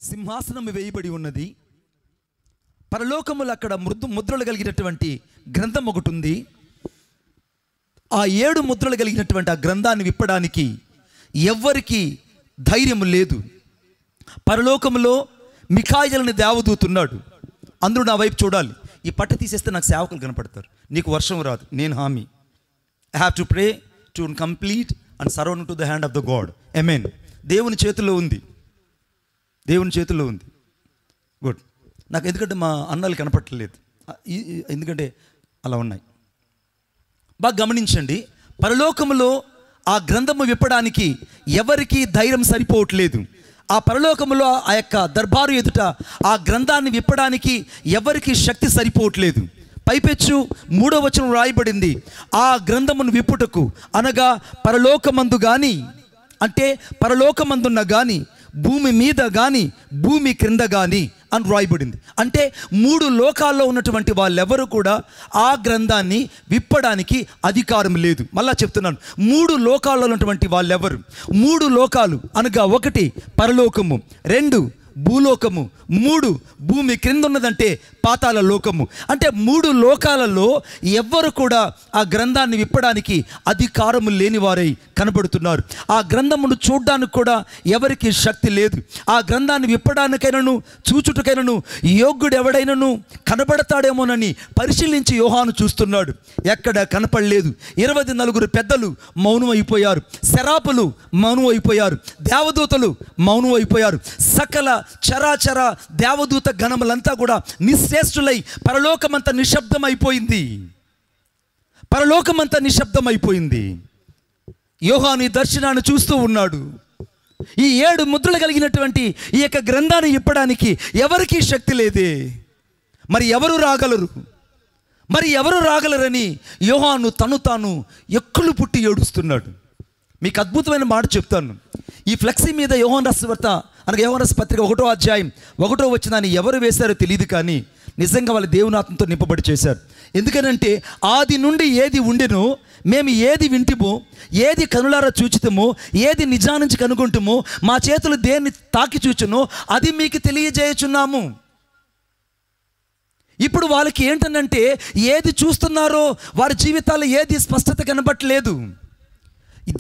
సింహాసనం వేయబడి ఉన్నది. పరలోకములు అక్కడ ముద్రలు కలిగినటువంటి గ్రంథం ఒకటి ఉంది. ఆ 7 ముద్రలు కలిగినటువంటి ఆ గ్రంథాన్ని విప్పడానికి ఎవ్వరికి ధైర్యం లేదు. పరలోకములో మిఖాయేలు దేవదూతున్నాడు. అందరూ నా వైపు చూడాలి. ఈ పట్ట తీసేస్తే నాకు సేవకులు కనపడతారు. నీకు వర్షం రాదు, నేను హామీ. I have to pray to complete and surround to the hand of the God. Amen. దేవుని చేతుల్లో ఉంది, దేవుని చేతుల్లో ఉంది. గుడ్. నాకు ఎందుకంటే మా అన్నలు కనపడలేదు, ఎందుకంటే అలా ఉన్నాయి. బాగా గమనించండి. పరలోకములో ఆ గ్రంథము విప్పడానికి ఎవరికి ధైర్యం సరిపోవట్లేదు. ఆ పరలోకములో ఆ యొక్క దర్బారు ఎదుట ఆ గ్రంథాన్ని విప్పడానికి ఎవరికి శక్తి సరిపోవట్లేదు. పైపెచ్చు 3వ వచనం రాయబడింది, ఆ గ్రంథమును విప్పుటకు అనగా పరలోకమందు కానీ, అంటే పరలోకమందున్న కానీ, భూమి మీద కానీ, భూమి క్రింద కానీ అని రాయబడింది. అంటే 3 లోకాల్లో ఉన్నటువంటి వాళ్ళెవరూ కూడా ఆ గ్రంథాన్ని విప్పడానికి అధికారం లేదు. మళ్ళా చెప్తున్నాను, 3 లోకాల్లో ఉన్నటువంటి వాళ్ళెవరు? 3 లోకాలు అనగా 1 పరలోకము, 2 భూలోకము, 3 భూమి క్రింద ఉన్నదంటే పాతాళ లోకము. అంటే 3 లోకాలలో ఎవ్వరు కూడా ఆ గ్రంథాన్ని విప్పడానికి అధికారము లేని వారై కనబడుతున్నారు. ఆ గ్రంథమును చూడడానికి కూడా ఎవరికి శక్తి లేదు. ఆ గ్రంథాన్ని విప్పడానికైనాను చూచుటకైనాను యోగ్యుడు ఎవడైనాను కనబడతాడేమోనని పరిశీలించి యోహాను చూస్తున్నాడు. ఎక్కడ కనపడలేదు. 24 పెద్దలు మౌనం అయిపోయారు, శరాపులు మౌనం అయిపోయారు, దేవదూతలు మౌనం అయిపోయారు. సకల చరాచర దేవదూత గణములంతా కూడా నిశ్చేష్టులై పరలోకమంతా నిశ్శబ్దమైపోయింది. పరలోకమంతా నిశ్శబ్దమైపోయింది. యోహాను ఈ దర్శనాన్ని చూస్తూ ఉన్నాడు. ఈ 7 ముద్రలు కలిగినటువంటి ఈ యొక్క గ్రంథాన్ని ఇప్పడానికి ఎవరికీ శక్తి లేదే. మరి ఎవరు రాగలరు? మరి ఎవరు రాగలరని యోహాను తను తాను ఎక్కులు పుట్టి ఏడుస్తున్నాడు. మీకు అద్భుతమైన మాట చెప్తాను. ఈ ఫ్లెక్సీ మీద యోహాను రాసిన వార్త అనగా యోహాను రాసిన పత్రిక 1వ అధ్యాయం 1వ వచనాన్ని ఎవరు వేశారో తెలియదు, కానీ నిజంగా వాళ్ళు దేవుని ఆత్మతో నింపబడి చేశారు. ఎందుకనంటే ఆది నుండి ఏది ఉండెనో, మేము ఏది వింటిమో, ఏది కనులారా చూచితమో, ఏది నిజానుంచి కనుగొంటుమో, మా చేతులు దేన్ని తాకి చూచునో అది మీకు తెలియజేయుచున్నాము. ఇప్పుడు వాళ్ళకి ఏంటనంటే ఏది చూస్తున్నారో వారి జీవితాల్లో ఏది స్పష్టత కనబట్టలేదు.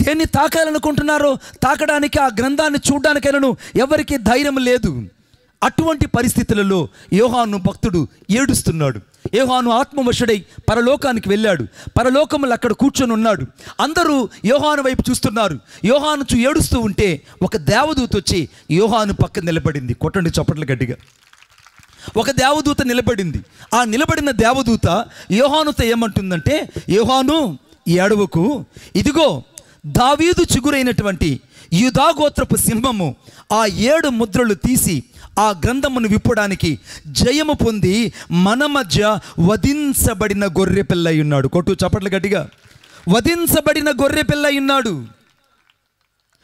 దేన్ని తాకాలనుకుంటున్నారో తాకడానికి, ఆ గ్రంథాన్ని చూడడానికైనాను ఎవరికి ధైర్యం లేదు. అటువంటి పరిస్థితులలో యోహాను భక్తుడు ఏడుస్తున్నాడు. యోహాను ఆత్మవశుడై పరలోకానికి వెళ్ళాడు. పరలోకములు అక్కడ కూర్చొని ఉన్నాడు. అందరూ యోహాను వైపు చూస్తున్నారు. యోహాను ఏడుస్తూ ఉంటే ఒక దేవదూత వచ్చి యోహాను పక్కన నిలబడింది. కొట్టండి చప్పట్లు గట్టిగా. ఒక దేవదూత నిలబడింది. ఆ నిలబడిన దేవదూత యోహానుతో ఏమంటుందంటే, యోహాను ఏడవకు, ఇదిగో దావీదు చిగురైనటువంటి యూదాగోత్రపు సింహము ఆ 7 ముద్రలు తీసి ఆ గ్రంథమును విప్పడానికి జయము పొంది మన మధ్య వధించబడిన గొర్రె పిల్ల అయి ఉన్నాడు. కొట్టు చప్పట్లు గట్టిగా. వధించబడిన గొర్రె పిల్ల అయి ఉన్నాడు.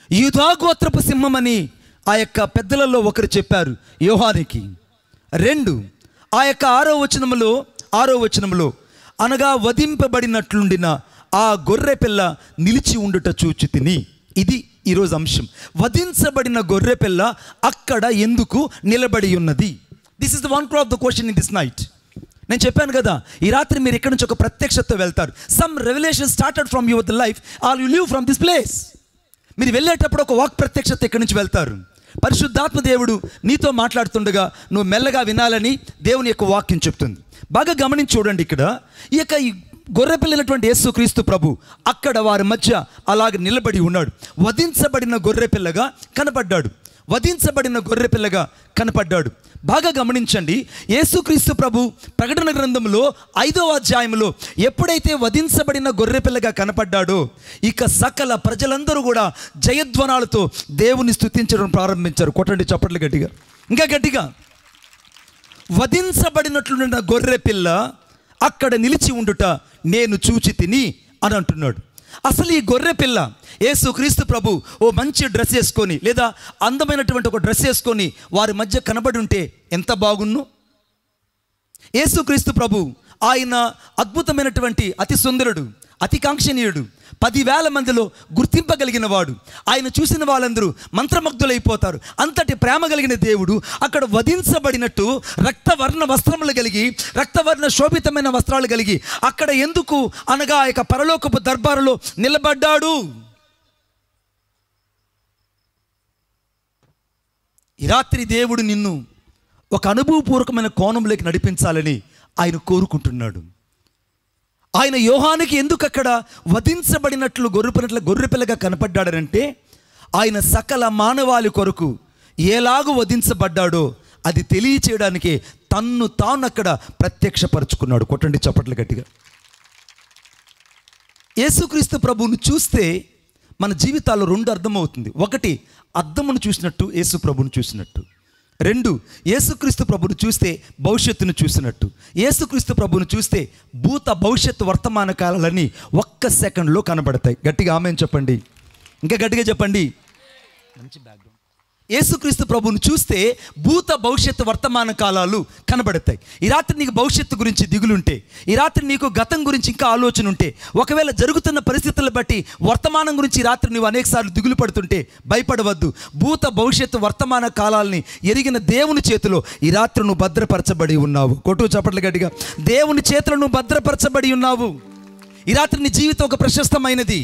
యూదాగోత్రపు సింహం అని ఆ యొక్క పెద్దలలో ఒకరు చెప్పారు యోహానికి. 2 ఆ యొక్క 6వ వచనములో అనగా వధింపబడినట్లుండిన ఆ గొర్రె పిల్ల నిలిచి ఉండుట చూచి తిని. ఇది ఈరోజు అంశం. వధించబడిన గొర్రె పిల్ల అక్కడ ఎందుకు నిలబడి ఉన్నది? This is the one of the question in this night. నేను చెప్పాను కదా, ఈ రాత్రి మీరు ఇక్కడ నుంచి ఒక ప్రత్యక్షత వెళ్తారు. Some revolution started from your life are you live from this place. మీరు వెళ్ళేటప్పుడు ఒక వాక్ ప్రత్యక్షత ఇక్కడి నుంచి వెళ్తారు. పరిశుద్ధాత్మ దేవుడు నీతో మాట్లాడుతుండగా నువ్వు మెల్లగా వినాలని దేవుని యొక్క వాక్యం చెప్తుంది. బాగా గమనించి చూడండి. ఇక్కడ ఈ యొక్క గొర్రెపిల్లైనటువంటి యేసుక్రీస్తు ప్రభు అక్కడ వారి మధ్య అలాగ నిలబడి ఉన్నాడు. వధించబడిన గొర్రెపిల్లగా కనపడ్డాడు. వధించబడిన గొర్రెపిల్లగా కనపడ్డాడు. బాగా గమనించండి. యేసుక్రీస్తు ప్రభు ప్రకటన గ్రంథంలో 5వ అధ్యాయంలో ఎప్పుడైతే వధించబడిన గొర్రెపిల్లగా కనపడ్డాడో ఇక సకల ప్రజలందరూ కూడా జయధ్వనాలతో దేవుని స్తుతించడం ప్రారంభించారు. కొట్టండి చప్పట్లు గట్టిగా, ఇంకా గట్టిగా. వధించబడినట్లున్న గొర్రెపిల్ల అక్కడ నిలిచి ఉండుట నేను చూచి తిని అని అంటున్నాడు. అసలు ఈ గొర్రె పిల్ల యేసుక్రీస్తు ప్రభు ఓ మంచి డ్రెస్ వేసుకొని లేదా అందమైనటువంటి ఒక డ్రెస్ వేసుకొని వారి మధ్య కనబడి ఉంటే ఎంత బాగున్ను. యేసుక్రీస్తు ప్రభు ఆయన అద్భుతమైనటువంటి అతి సుందరుడు, అతి కాంక్షణీయుడు, 10,000 మందిలో గుర్తింపగలిగిన వాడు. ఆయన చూసిన వాళ్ళందరూ మంత్రముగ్ధులైపోతారు. అంతటి ప్రేమ కలిగిన దేవుడు అక్కడ వధించబడినట్టు రక్తవర్ణ వస్త్రములు కలిగి, రక్తవర్ణ శోభితమైన వస్త్రాలు కలిగి అక్కడ ఎందుకు అనగా ఆ యొక్క పరలోకపు దర్బారులో నిలబడ్డాడు. ఈ రాత్రి దేవుడు నిన్ను ఒక అనుభవపూర్వకమైన కోణంలోకి నడిపించాలని ఆయన కోరుకుంటున్నాడు. ఆయన యోహానికి ఎందుకు అక్కడ వధించబడినట్లు గొర్రెపిల్లగా కనపడ్డాడంటే, ఆయన సకల మానవాళి కొరకు ఎలాగూ వధించబడ్డాడో అది తెలియచేయడానికే తన్ను తాను అక్కడ ప్రత్యక్షపరుచుకున్నాడు. కొట్టండి చప్పట్లు గట్టిగా. యేసుక్రీస్తు ప్రభువును చూస్తే మన జీవితాల్లో 2 అర్థమవుతుంది. 1, అద్దమును చూసినట్టు యేసు ప్రభువును చూసినట్టు. 2, యేసుక్రీస్తు ప్రభువును చూస్తే భవిష్యత్తును చూసినట్టు. యేసుక్రీస్తు ప్రభువును చూస్తే భూత భవిష్యత్తు వర్తమాన కాలాలన్నీ 1 సెకండ్లో కనబడతాయి. గట్టిగా ఆమేన్ చెప్పండి. ఇంకా గట్టిగా చెప్పండి. మంచి బ్యాక్గ్రౌండ్. యేసుక్రీస్తు ప్రభువును చూస్తే భూత భవిష్యత్తు వర్తమాన కాలాలు కనబడతాయి. ఈ రాత్రి నీకు భవిష్యత్తు గురించి దిగులుంటే, ఈ రాత్రి నీకు గతం గురించి ఇంకా ఆలోచన ఉంటే, ఒకవేళ జరుగుతున్న పరిస్థితులను బట్టి వర్తమానం గురించి ఈ రాత్రి నువ్వు అనేకసార్లు దిగులు పడుతుంటే భయపడవద్దు. భూత భవిష్యత్తు వర్తమాన కాలాలని ఎరిగిన దేవుని చేతిలో ఈ రాత్రి నువ్వు భద్రపరచబడి ఉన్నావు. కొట్టు చప్పట్లు గట్టిగా. దేవుని చేతిలో నువ్వు భద్రపరచబడి ఉన్నావు. ఈ రాత్రి నీ జీవితం ఒక ప్రశస్తమైనది.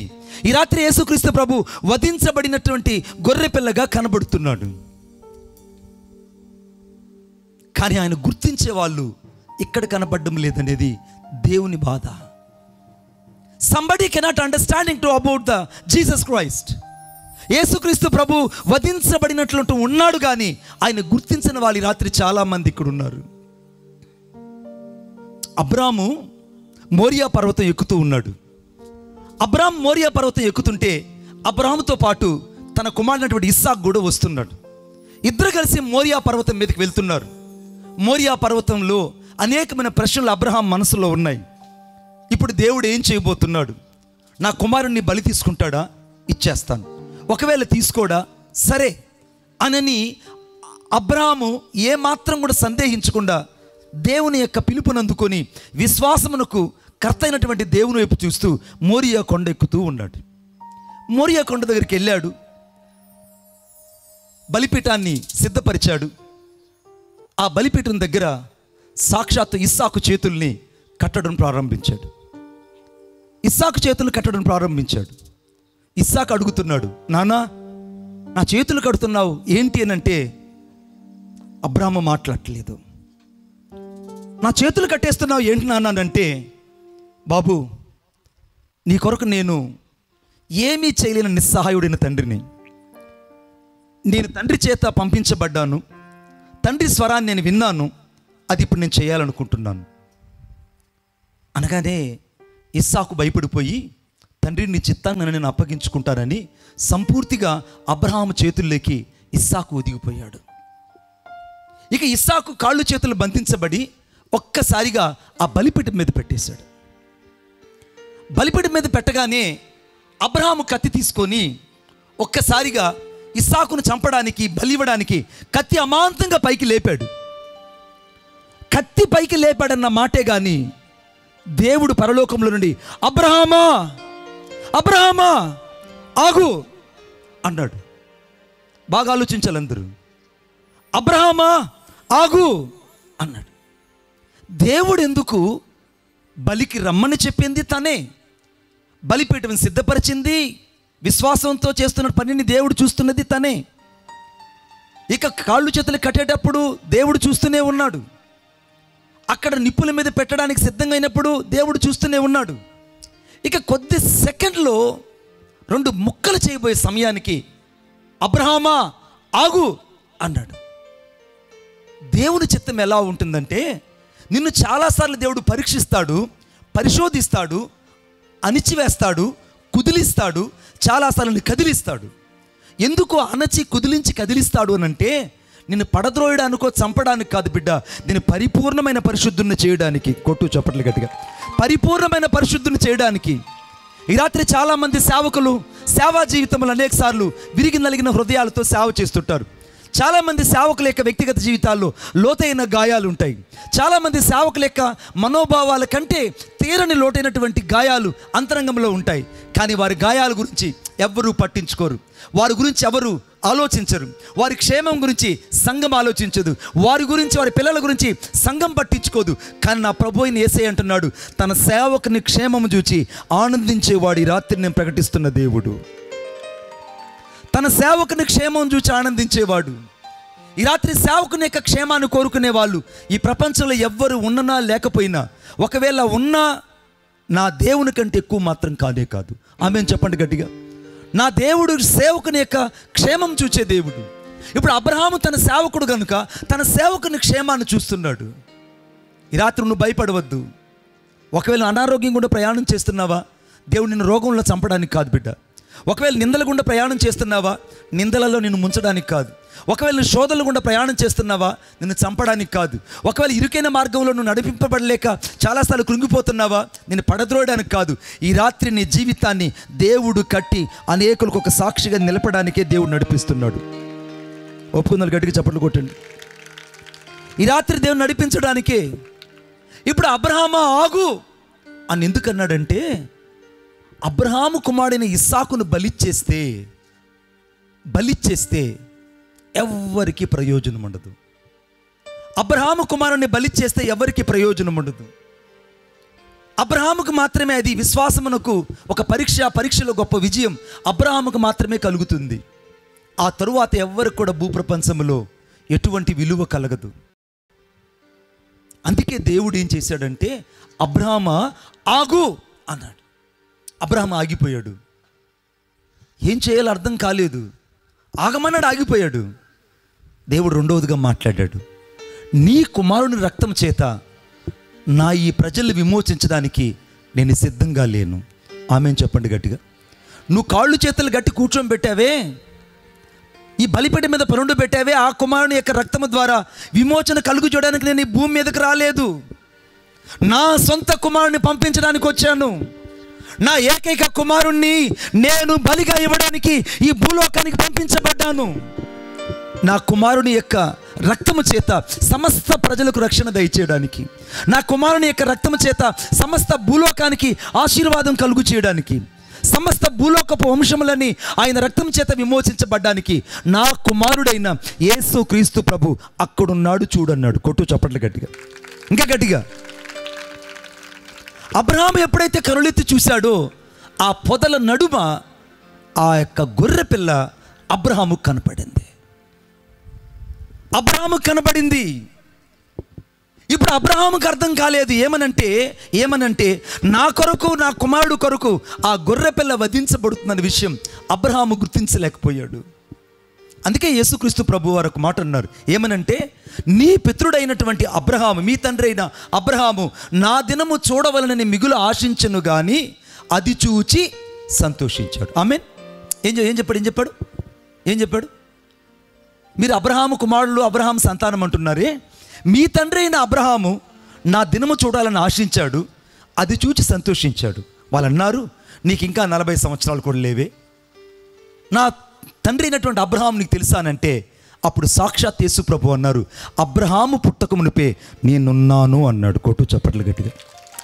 ఈ రాత్రి యేసుక్రీస్తు ప్రభు వధించబడినటువంటి గొర్రె పిల్లగా కనబడుతున్నాడు. కానీ ఆయన గుర్తించే వాళ్ళు ఇక్కడ కనబడడం లేదనేది దేవుని బాధ. Somebody cannot understanding to about the Jesus Christ. యేసుక్రీస్తు ప్రభు వధించబడినట్లు ఉన్నాడు, కానీ ఆయన గుర్తించిన వాళ్ళు ఈ రాత్రి చాలామంది ఇక్కడ ఉన్నారు. అబ్రాము మోరియా పర్వతం ఎక్కుతూ ఉన్నాడు. అబ్రాము మోరియా పర్వతం ఎక్కుతుంటే అబ్రాముతో పాటు తన కుమారుడైనటువంటి ఇస్సాకు కూడా వస్తున్నాడు. ఇద్దరు కలిసి మోరియా పర్వతం మీదకి వెళ్తున్నారు. మోరియా పర్వతంలో అనేకమైన ప్రశ్నలు అబ్రహాం మనసులో ఉన్నాయి. ఇప్పుడు దేవుడు ఏం చేయబోతున్నాడు? నా కుమారుణ్ణి బలి తీసుకుంటాడా? ఇచ్చేస్తాను. ఒకవేళ తీసుకోడా? సరే అనని అబ్రహాము ఏమాత్రం కూడా సందేహించకుండా దేవుని యొక్క పిలుపునందుకొని విశ్వాసమునకు కర్త అయినటువంటి దేవుని వైపు చూస్తూ మోరియా కొండ ఎక్కుతూ ఉన్నాడు. మోరియా కొండ దగ్గరికి వెళ్ళాడు. బలిపీఠాన్ని సిద్ధపరిచాడు. ఆ బలిపీఠం దగ్గర సాక్షాత్తు ఇస్సాకు చేతుల్ని కట్టడం ప్రారంభించాడు. ఇస్సాకు చేతులు కట్టడం ప్రారంభించాడు. ఇస్సాకు అడుగుతున్నాడు, నానా నా చేతులు కడుతున్నావు ఏంటి అని అంటే అబ్రాము మాట్లాడట్లేదు. నా చేతులు కట్టేస్తున్నావు ఏంటి నాన్న అంటే, బాబు నీ కొరకు నేను ఏమీ చేయలేని నిస్సహాయుడైన తండ్రిని. నేను తండ్రి చేత పంపించబడ్డాను. తండ్రి స్వరాన్ని నేను విన్నాను. అది ఇప్పుడు నేను చేయాలనుకుంటున్నాను అనగానే ఇస్సాకు భయపడిపోయి, తండ్రి నీ చిత్తాన్ని నేను అప్పగించుకుంటానని సంపూర్తిగా అబ్రహాము చేతుల్లోకి ఇస్సాకు ఒదిగిపోయాడు. ఇక ఇస్సాకు కాళ్ళు చేతులు బంధించబడి ఒక్కసారిగా ఆ బలిపీఠం మీద పెట్టేశాడు. బలిపీఠం మీద పెట్టగానే అబ్రహాము కత్తి తీసుకొని ఒక్కసారిగా ఇస్సాకును చంపడానికి, బలి ఇవ్వడానికి కత్తి అమాంతంగా పైకి లేపాడు. కత్తి పైకి లేపాడన్న మాటే కానీ దేవుడు పరలోకంలో నుండి అబ్రహామా అబ్రహామా ఆగు అన్నాడు. బాగా ఆలోచించాలి అందరూ. అబ్రహామా ఆగు అన్నాడు. దేవుడు ఎందుకు బలికి రమ్మని చెప్పింది తనే. బలిపీఠం సిద్ధపరిచింది, విశ్వాసంతో చేస్తున్న పనిని దేవుడు చూస్తున్నది తనే. ఇక కాళ్ళు చేతులు కట్టేటప్పుడు దేవుడు చూస్తూనే ఉన్నాడు. అక్కడ నిప్పుల మీద పెట్టడానికి సిద్ధంగా అయినప్పుడు దేవుడు చూస్తూనే ఉన్నాడు. ఇక కొద్ది సెకండ్లో 2 ముక్కలు చేయబోయే సమయానికి అబ్రహామా ఆగు అన్నాడు. దేవుని చిత్తం ఎలా ఉంటుందంటే, నిన్ను చాలాసార్లు దేవుడు పరీక్షిస్తాడు, పరిశోధిస్తాడు, అణిచివేస్తాడు, కుదిలిస్తాడు, చాలాసార్లు కదిలిస్తాడు. ఎందుకు అణచి కుదిలించి కదిలిస్తాడు అని అంటే, నిన్ను పడద్రోయడానికో చంపడానికి కాదు బిడ్డ, నేను పరిపూర్ణమైన పరిశుద్ధుని చేయడానికి. కొట్టు చప్పట్లు గట్టిగా. పరిపూర్ణమైన పరిశుద్ధుని చేయడానికి. ఈ రాత్రి చాలామంది సేవకులు సేవా జీవితంలో అనేక సార్లు విరిగి నలిగిన హృదయాలతో సేవ చేస్తుంటారు. చాలామంది సేవకుల యొక్క వ్యక్తిగత జీవితాల్లో లోతైన గాయాలు ఉంటాయి. చాలామంది సేవకుల యొక్క మనోభావాల కంటే తీరని లోటైనటువంటి గాయాలు అంతరంగంలో ఉంటాయి. కానీ వారి గాయాల గురించి ఎవ్వరూ పట్టించుకోరు, వారి గురించి ఎవరు ఆలోచించరు, వారి క్షేమం గురించి సంఘం ఆలోచించదు, వారి గురించి వారి పిల్లల గురించి సంఘం పట్టించుకోదు. కానీ నా ప్రభు అయిన యేసయ్య అంటున్నాడు, తన సేవకుని క్షేమం చూచి ఆనందించేవాడు ఈ రాత్రి నేను ప్రకటిస్తున్న దేవుడు. తన సేవకుని క్షేమం చూచి ఆనందించేవాడు. ఈ రాత్రి సేవకుని యొక్క క్షేమాన్ని కోరుకునే వాళ్ళు ఈ ప్రపంచంలో ఎవ్వరు ఉన్ననా లేకపోయినా, ఒకవేళ ఉన్నా నా దేవుని కంటే ఎక్కువ మాత్రం కానే కాదు. ఆమేన్ చెప్పండి గట్టిగా. నా దేవుడు సేవకుని యొక్క క్షేమం చూచే దేవుడు. ఇప్పుడు అబ్రహాము తన సేవకుడు కనుక తన సేవకుని క్షేమాన్ని చూస్తున్నాడు. ఈ రాత్రి నువ్వు భయపడవద్దు. ఒకవేళ అనారోగ్యం కూడా ప్రయాణం చేస్తున్నావా, దేవుడు నిన్ను రోగంలో చంపడానికి కాదు బిడ్డ. ఒకవేళ నిందల గుండా ప్రయాణం చేస్తున్నావా, నిందలలో నిన్ను ముంచడానికి కాదు. ఒకవేళ నువ్వు శోధనల గుండా ప్రయాణం చేస్తున్నావా, నిన్ను చంపడానికి కాదు. ఒకవేళ ఇరుకైన మార్గంలో నువ్వు నడిపింపబడలేక చాలాసార్లు కృంగిపోతున్నావా, నిన్ను పడద్రోయడానికి కాదు. ఈ రాత్రి నీ జీవితాన్ని దేవుడు కట్టి అనేకులకు ఒక సాక్షిగా నిలపడానికే దేవుడు నడిపిస్తున్నాడు. ఒప్పుకుందాలు గట్టిగా చప్పట్లు కొట్టండి. ఈ రాత్రి దేవుడు నడిపించడానికే. ఇప్పుడు అబ్రహామా ఆగు అని ఎందుకు అన్నాడంటే, అబ్రహాము కుమారుడైన ఇస్సాకును బలిచ్చేస్తే ఎవ్వరికి ప్రయోజనం ఉండదు. అబ్రహాము కుమారుని బలిచ్చేస్తే ఎవరికి ప్రయోజనం ఉండదు. అబ్రహాముకు మాత్రమే అది విశ్వాసమునకు ఒక పరీక్షలో గొప్ప విజయం అబ్రహాముకు మాత్రమే కలుగుతుంది. ఆ తరువాత ఎవ్వరికి కూడా భూప్రపంచంలో ఎటువంటి విలువ కలగదు. అందుకే దేవుడు ఏం చేశాడంటే, అబ్రహామా ఆగు అన్నాడు. అబ్రహాము ఆగిపోయాడు. ఏం చేయాలో అర్థం కాలేదు, ఆగమన్నాడు, ఆగిపోయాడు. దేవుడు రెండవదిగా మాట్లాడాడు, నీ కుమారుని రక్తం చేత నా ఈ ప్రజల్ని విమోచించడానికి నేను సిద్ధంగా లేను. ఆమేన్ చెప్పండి గట్టిగా. నువ్వు కాళ్ళు చేతులు గట్టి కూర్చొని పెట్టావే, ఈ బలిపీఠం మీద పరుండు పెట్టావే, ఆ కుమారుని యొక్క రక్తము ద్వారా విమోచన కలుగు చేయడానికి నేను ఈ భూమి మీదకి రాలేదు. నా సొంత కుమారుని పంపించడానికి వచ్చాను. నా ఏకైక కుమారుణ్ణి నేను బలిగా ఇవ్వడానికి ఈ భూలోకానికి పంపించబడ్డాను. నా కుమారుని యొక్క రక్తము చేత సమస్త ప్రజలకు రక్షణ దయచేయడానికి, నా కుమారుని యొక్క రక్తము చేత సమస్త భూలోకానికి ఆశీర్వాదం కలుగు చేయడానికి, సమస్త భూలోకపు వంశములని ఆయన రక్తం చేత విమోచించబడ్డానికి నా కుమారుడైన యేసు క్రీస్తు ప్రభు అక్కడున్నాడు చూడన్నాడు. కొట్టు చప్పట్లు గట్టిగా, ఇంకా గట్టిగా. అబ్రహాము ఎప్పుడైతే కరులెత్తి చూశాడో ఆ పొదల నడుమ ఆ యొక్క గొర్రె పిల్ల అబ్రహాముకు కనపడింది. ఇప్పుడు అబ్రహాముకు అర్థం కాలేదు. ఏమనంటే నా కొరకు, నా కుమారుడు కొరకు ఆ గొర్రె పిల్ల వధించబడుతున్న విషయం అబ్రహాము గుర్తించలేకపోయాడు. అందుకే యేసుక్రీస్తు ప్రభు వారు ఒక మాట అన్నారు. ఏమనంటే, నీ పితృడైనటువంటి అబ్రహాము, మీ తండ్రి అయిన అబ్రహాము నా దినము చూడవలనని మిగులు ఆశించను కానీ అది చూచి సంతోషించాడు. ఆమేన్. ఏం చెప్పాడు? మీరు అబ్రహాము కుమారులు, అబ్రహాము సంతానం అంటున్నారే, మీ తండ్రి అయిన అబ్రహాము నా దినము చూడాలని ఆశించాడు, అది చూచి సంతోషించాడు. వాళ్ళు అన్నారు, నీకు ఇంకా 40 సంవత్సరాలు కూడా లేవే, నా తండ్రి అయినటువంటి అబ్రహాము నీకు తెలుసానంటే, అప్పుడు సాక్షాత్ యేసు ప్రభు అన్నారు, అబ్రహాము పుట్టక మునిపే నేనున్నాను అన్నాడు. కొట్టు చప్పట్లు గట్టిగా,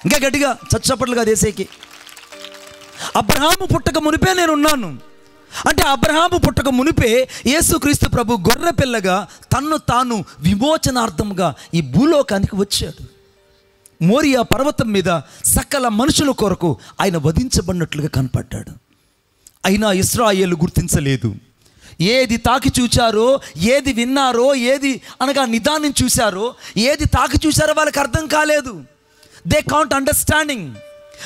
ఇంకా గట్టిగా చప్పట్లుగా దేశేకి. అబ్రహాము పుట్టక మునిపే నేనున్నాను అంటే, అబ్రహాము పుట్టక మునిపే యేసుక్రీస్తు ప్రభు గొర్రె పిల్లగా తన్ను తాను విమోచనార్థంగా ఈ భూలోకానికి వచ్చాడు. మోరియా పర్వతం మీద సకల మనుషుల కొరకు ఆయన వధించబడినట్లుగా కనపడ్డాడు. అయినా ఇశ్రాయేలు గుర్తించలేదు. ఏది తాకి చూచారో, ఏది విన్నారో, ఏది అనగా నిదానం చూశారో, ఏది తాకి చూశారో వాళ్ళకి అర్థం కాలేదు. They can't understanding.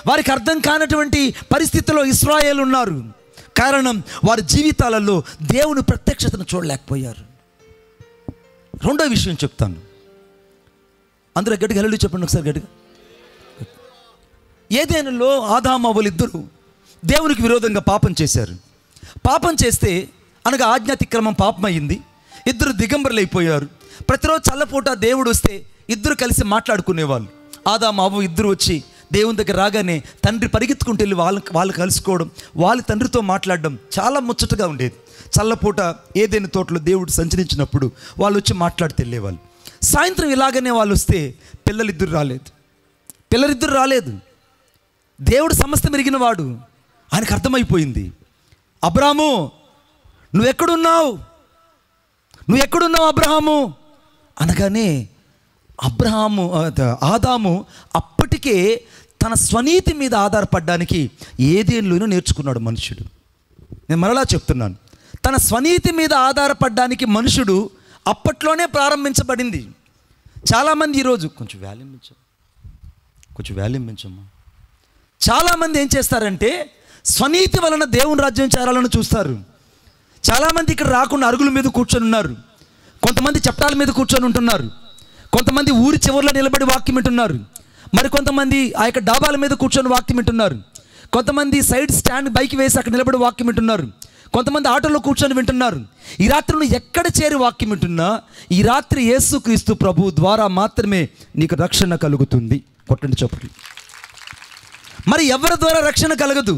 వారికి అర్థం కానటువంటి పరిస్థితిలో ఇశ్రాయేలు ఉన్నారు. కారణం, వారి జీవితాలలో దేవుని ప్రత్యక్షతను చూడలేకపోయారు. రెండో విషయం చెప్తాను, అందరూ గట్టిగా హల్లెలూయా చెప్పండి ఒకసారి గట్టిగా. ఏదెనులో ఆదాము అవ్వలు ఇద్దరు దేవునికి విరోధంగా పాపం చేశారు. పాపం చేస్తే అనగా ఆజ్ఞాతిక్రమం పాపం అయింది. ఇద్దరు దిగంబరులు అయిపోయారు. ప్రతిరోజు చల్లపూట దేవుడు వస్తే ఇద్దరు కలిసి మాట్లాడుకునేవాళ్ళు. ఆదాము అవ్వ ఇద్దరు వచ్చి దేవుని దగ్గర రాగానే తండ్రి పరిగెత్తుకుంటూ వెళ్ళి వాళ్ళు కలుసుకోవడం, వాళ్ళ తండ్రితో మాట్లాడడం చాలా ముచ్చటగా ఉండేది. చల్లపూట ఏదైనా తోటలో దేవుడు సంచరించినప్పుడు వాళ్ళు వచ్చి మాట్లాడితే వెళ్ళేవాళ్ళు. సాయంత్రం ఇలాగనే వాళ్ళు వస్తే పిల్లలిద్దరు రాలేదు. దేవుడు సమస్తం ఎరిగిన వాడు. ఆయనకు అర్థమైపోయింది, అబ్రాహాము నువ్వెక్కడున్నావు అబ్రహాము అనగానే ఆదాము అప్పటికే తన స్వనీతి మీద ఆధారపడడానికి ఏదేనులోనూ నేర్చుకున్నాడు మనుషుడు. నేను మరలా చెప్తున్నాను, తన స్వనీతి మీద ఆధారపడడానికి మనుషుడు అప్పట్లోనే ప్రారంభించబడింది. చాలామంది ఈరోజు కొంచెం వాల్యూమ్ పెంచమ్మా. చాలామంది ఏం చేస్తారంటే స్వనీతి వలన దేవుని రాజ్యం చేరాలని చూస్తారు. చాలామంది ఇక్కడ రాకుండా అరుగుల మీద కూర్చొని ఉన్నారు. కొంతమంది చప్టాల మీద కూర్చొని ఉంటున్నారు. కొంతమంది ఊరి చివరిలో నిలబడి వాక్యం వింటున్నారు. మరి కొంతమంది ఆ యొక్క డాబాల మీద కూర్చొని వాక్యం వింటున్నారు. కొంతమంది సైడ్ స్టాండ్ బైక్ వేసి అక్కడ నిలబడి వాక్యం వింటున్నారు. కొంతమంది ఆటోలో కూర్చొని వింటున్నారు. ఈ రాత్రి నువ్వు ఎక్కడ చేరి వాక్యం వింటున్నా, ఈ రాత్రి యేసుక్రీస్తు ప్రభు ద్వారా మాత్రమే నీకు రక్షణ కలుగుతుంది. కొట్టండి చప్పట్లు. మరి ఎవరి ద్వారా రక్షణ కలగదు?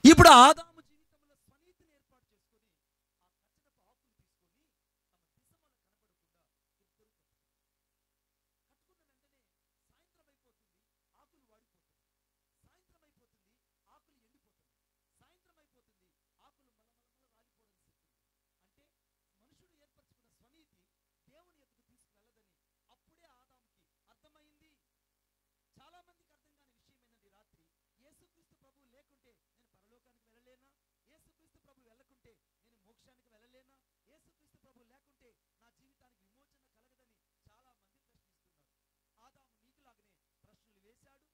ఇప్పుడు ఆదాము జీవితంలో స్వనీతిని ఏర్పాటు చేసుకొని ఆ కచ్చడపు ఆకులు తీసుకొని తమ దిశమల కనబడకుండా కట్టుకున్న వెంటనే సాయంత్రం అయిపోతుంది, ఆకులు వాడిపోతుంది. సాయంత్రం అయిపోతుంది, ఆకులు ఎండిపోతుంది. సాయంత్రం అయిపోతుంది, ఆకులు మలమలమల రాలిపోవడం సిద్ధం. అంటే మనుషుడు ఏర్పరచుకున్న స్వనీతి దేవుని ఎదుగు తీసుకువెళ్ళదని అప్పుడే ఆదాముకి అర్థమైంది. చాలా మందికి అర్థం కాని విషయం ఏంటంటే, రాత్రి యేసుక్రీస్తు ప్రభువు లేకుంటే నేను పరలోకానికి వెళ్ళలేనా? యేసుక్రీస్తు ప్రభు వెళ్ళకుంటే నేను మోక్షానికి వెళ్ళలేనా? యేసుక్రీస్తు ప్రభు లేకుంటే నా జీవితానికి విమోచన కలగదని చాలా మంది ప్రశ్నిస్తున్నారు. ఆదాము నీకులాగనే ప్రశ్నలు వేశాడు.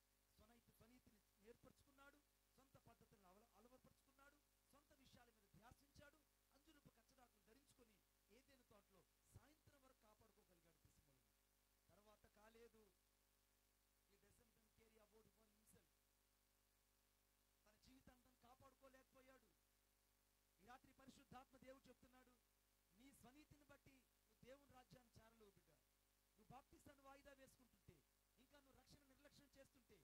స్వనీతిని ఏర్పరచుకున్నాడు. సొంత పద్ధతులను అలవరపరుచుకున్నాడు. సొంత విషయాల మీద ధ్యాసించాడు. అంజురపు కచ్చడాకులు ధరించుకొని ఏదైనా తోటలో సాయంత్రం వరకు కాపాడుకోగలిగాడు దిశమలను. తర్వాత కాలేదు. తన జీవితాంతం కాపాడుకోలేకపోయాడు. ఈ రాత్రి పరిశుద్ధాత్మ దేవుడు చెప్తున్నాడు, నీ స్వనీతిని బట్టి నువ్వు దేవుని రాజ్యాన్ని చేరలేవు బిడ్డ. నువ్వు బాప్తిస్తాన్ని వాయిదా వేసుకుంటుంటే, ఇంకా నువ్వు రక్షణ నిర్లక్ష్యం చేస్తుంటే,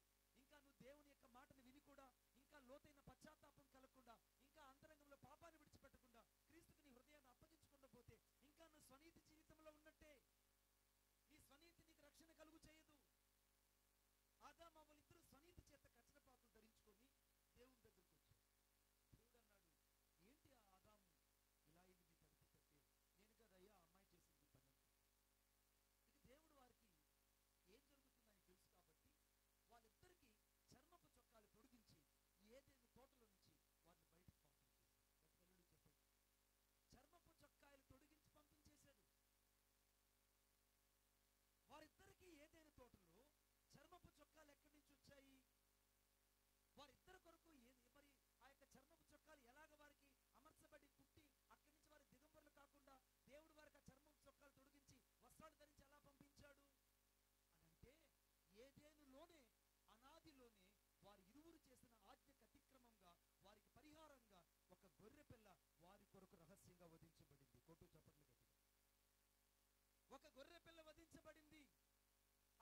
ఇంకా నువ్వు దేవుని యొక్క మాటను విని కూడా ఇంకా లోతైన పశ్చాత్తాపం కలగకుండా, ఇంకా అంతరంగంలో పాపాన్ని విడిచిపెట్టకుండా క్రీస్తుకి నీ హృదయాన్ని అప్పగించకుండా పోతే ఇంకా నువ్వు స్వనీతి జీవితంలో ఉన్నట్టే. నీ స్వనీతి నీకు రక్షణ కలుగు చేయదు. ఆదాము వాళ్ళిద్దరూ స్వనీతి చేత కచ్చడపాకులు ధరించుకొని దేవుని దగ్గరకు వచ్చారు. దేవుడు అన్నాడు, ఏంటి ఆ ఆదాము ఇలా అయింది నీ పరిస్థితి అంటే, నేను కదయ్యా అమ్మాయి చేసింది పని అంతా. ఇక దేవుడు వారికి ఏం జరుగుతుందని తెలుసు కాబట్టి వాళ్ళిద్దరికి చర్మపు చొక్కాలు తొడిగించి ఏదైనా తోటలో నుంచి వారిని బయటకు పంపించేశాడు. చెప్పండి, చర్మపు చొక్కాయలు తొడిగించి పంపించేశాడు. వారిద్దరికి ఏదైనా తోటలో చర్మపు చొక్కాలు ఎక్కడి నుంచి వచ్చాయి? వారిద్దరి కొరకు మరి ఆ యొక్క చర్మపు చొక్కాలు ఎలాగ వారికి అమర్చబడి కుట్టి అక్కడి నుంచి వారి దిగంబరులు కాకుండా దేవుడు వారికి ఆ చర్మపు చొక్కాలు తొడిగించి వస్త్రాలు ధరించి ఎలా పంపించాడు అనంటే, ఏదేనులోనే అనాదిలోనే వారి ఇరువురు చేసిన ఆజ్ఞకు అతిక్రమంగా వారికి పరిహారంగా ఒక గొర్రె పిల్ల వారి కొరకు రహస్యంగా వధించబడింది. కొట్టు చప్పట్లు గట్టిగా. ఒక గొర్రె పిల్ల వధించబడింది.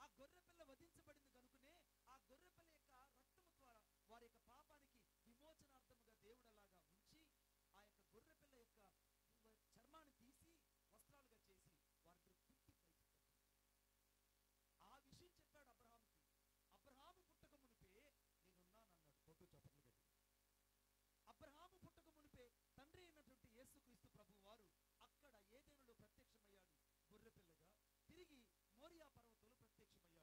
ఆ గొర్రె పిల్ల వధించబడింది కనుకనే ఆ గొర్రె పిల్ల యొక్క రక్తము ద్వారా వారి యొక్క పాపానికి విమోచనార్థముగా దేవుడు అలాగా ఉంచి ఆ యొక్క గొర్రె పిల్ల యొక్క చర్మాన్ని తీసి వస్త్రాలుగా చేసి వారిద్దరు పుట్టి పైకి ఆ విషయం చెప్పాడు అబ్రహాముకి. అబ్రహాము పుట్టక మునిపే నేనున్నానన్నాడు. కొట్టు చప్పట్లు గట్టి. అబ్రహాము పుట్టక మునిపే తండ్రి అయినటువంటి యేసుక్రీస్తు ప్రభు వారు అక్కడ ఏదైనాలో ప్రత్యక్షమయ్యాడు గొర్రె పిల్లగా. తిరిగి మోరియా పర్వతంలో ప్రత్యక్షమయ్యాడు.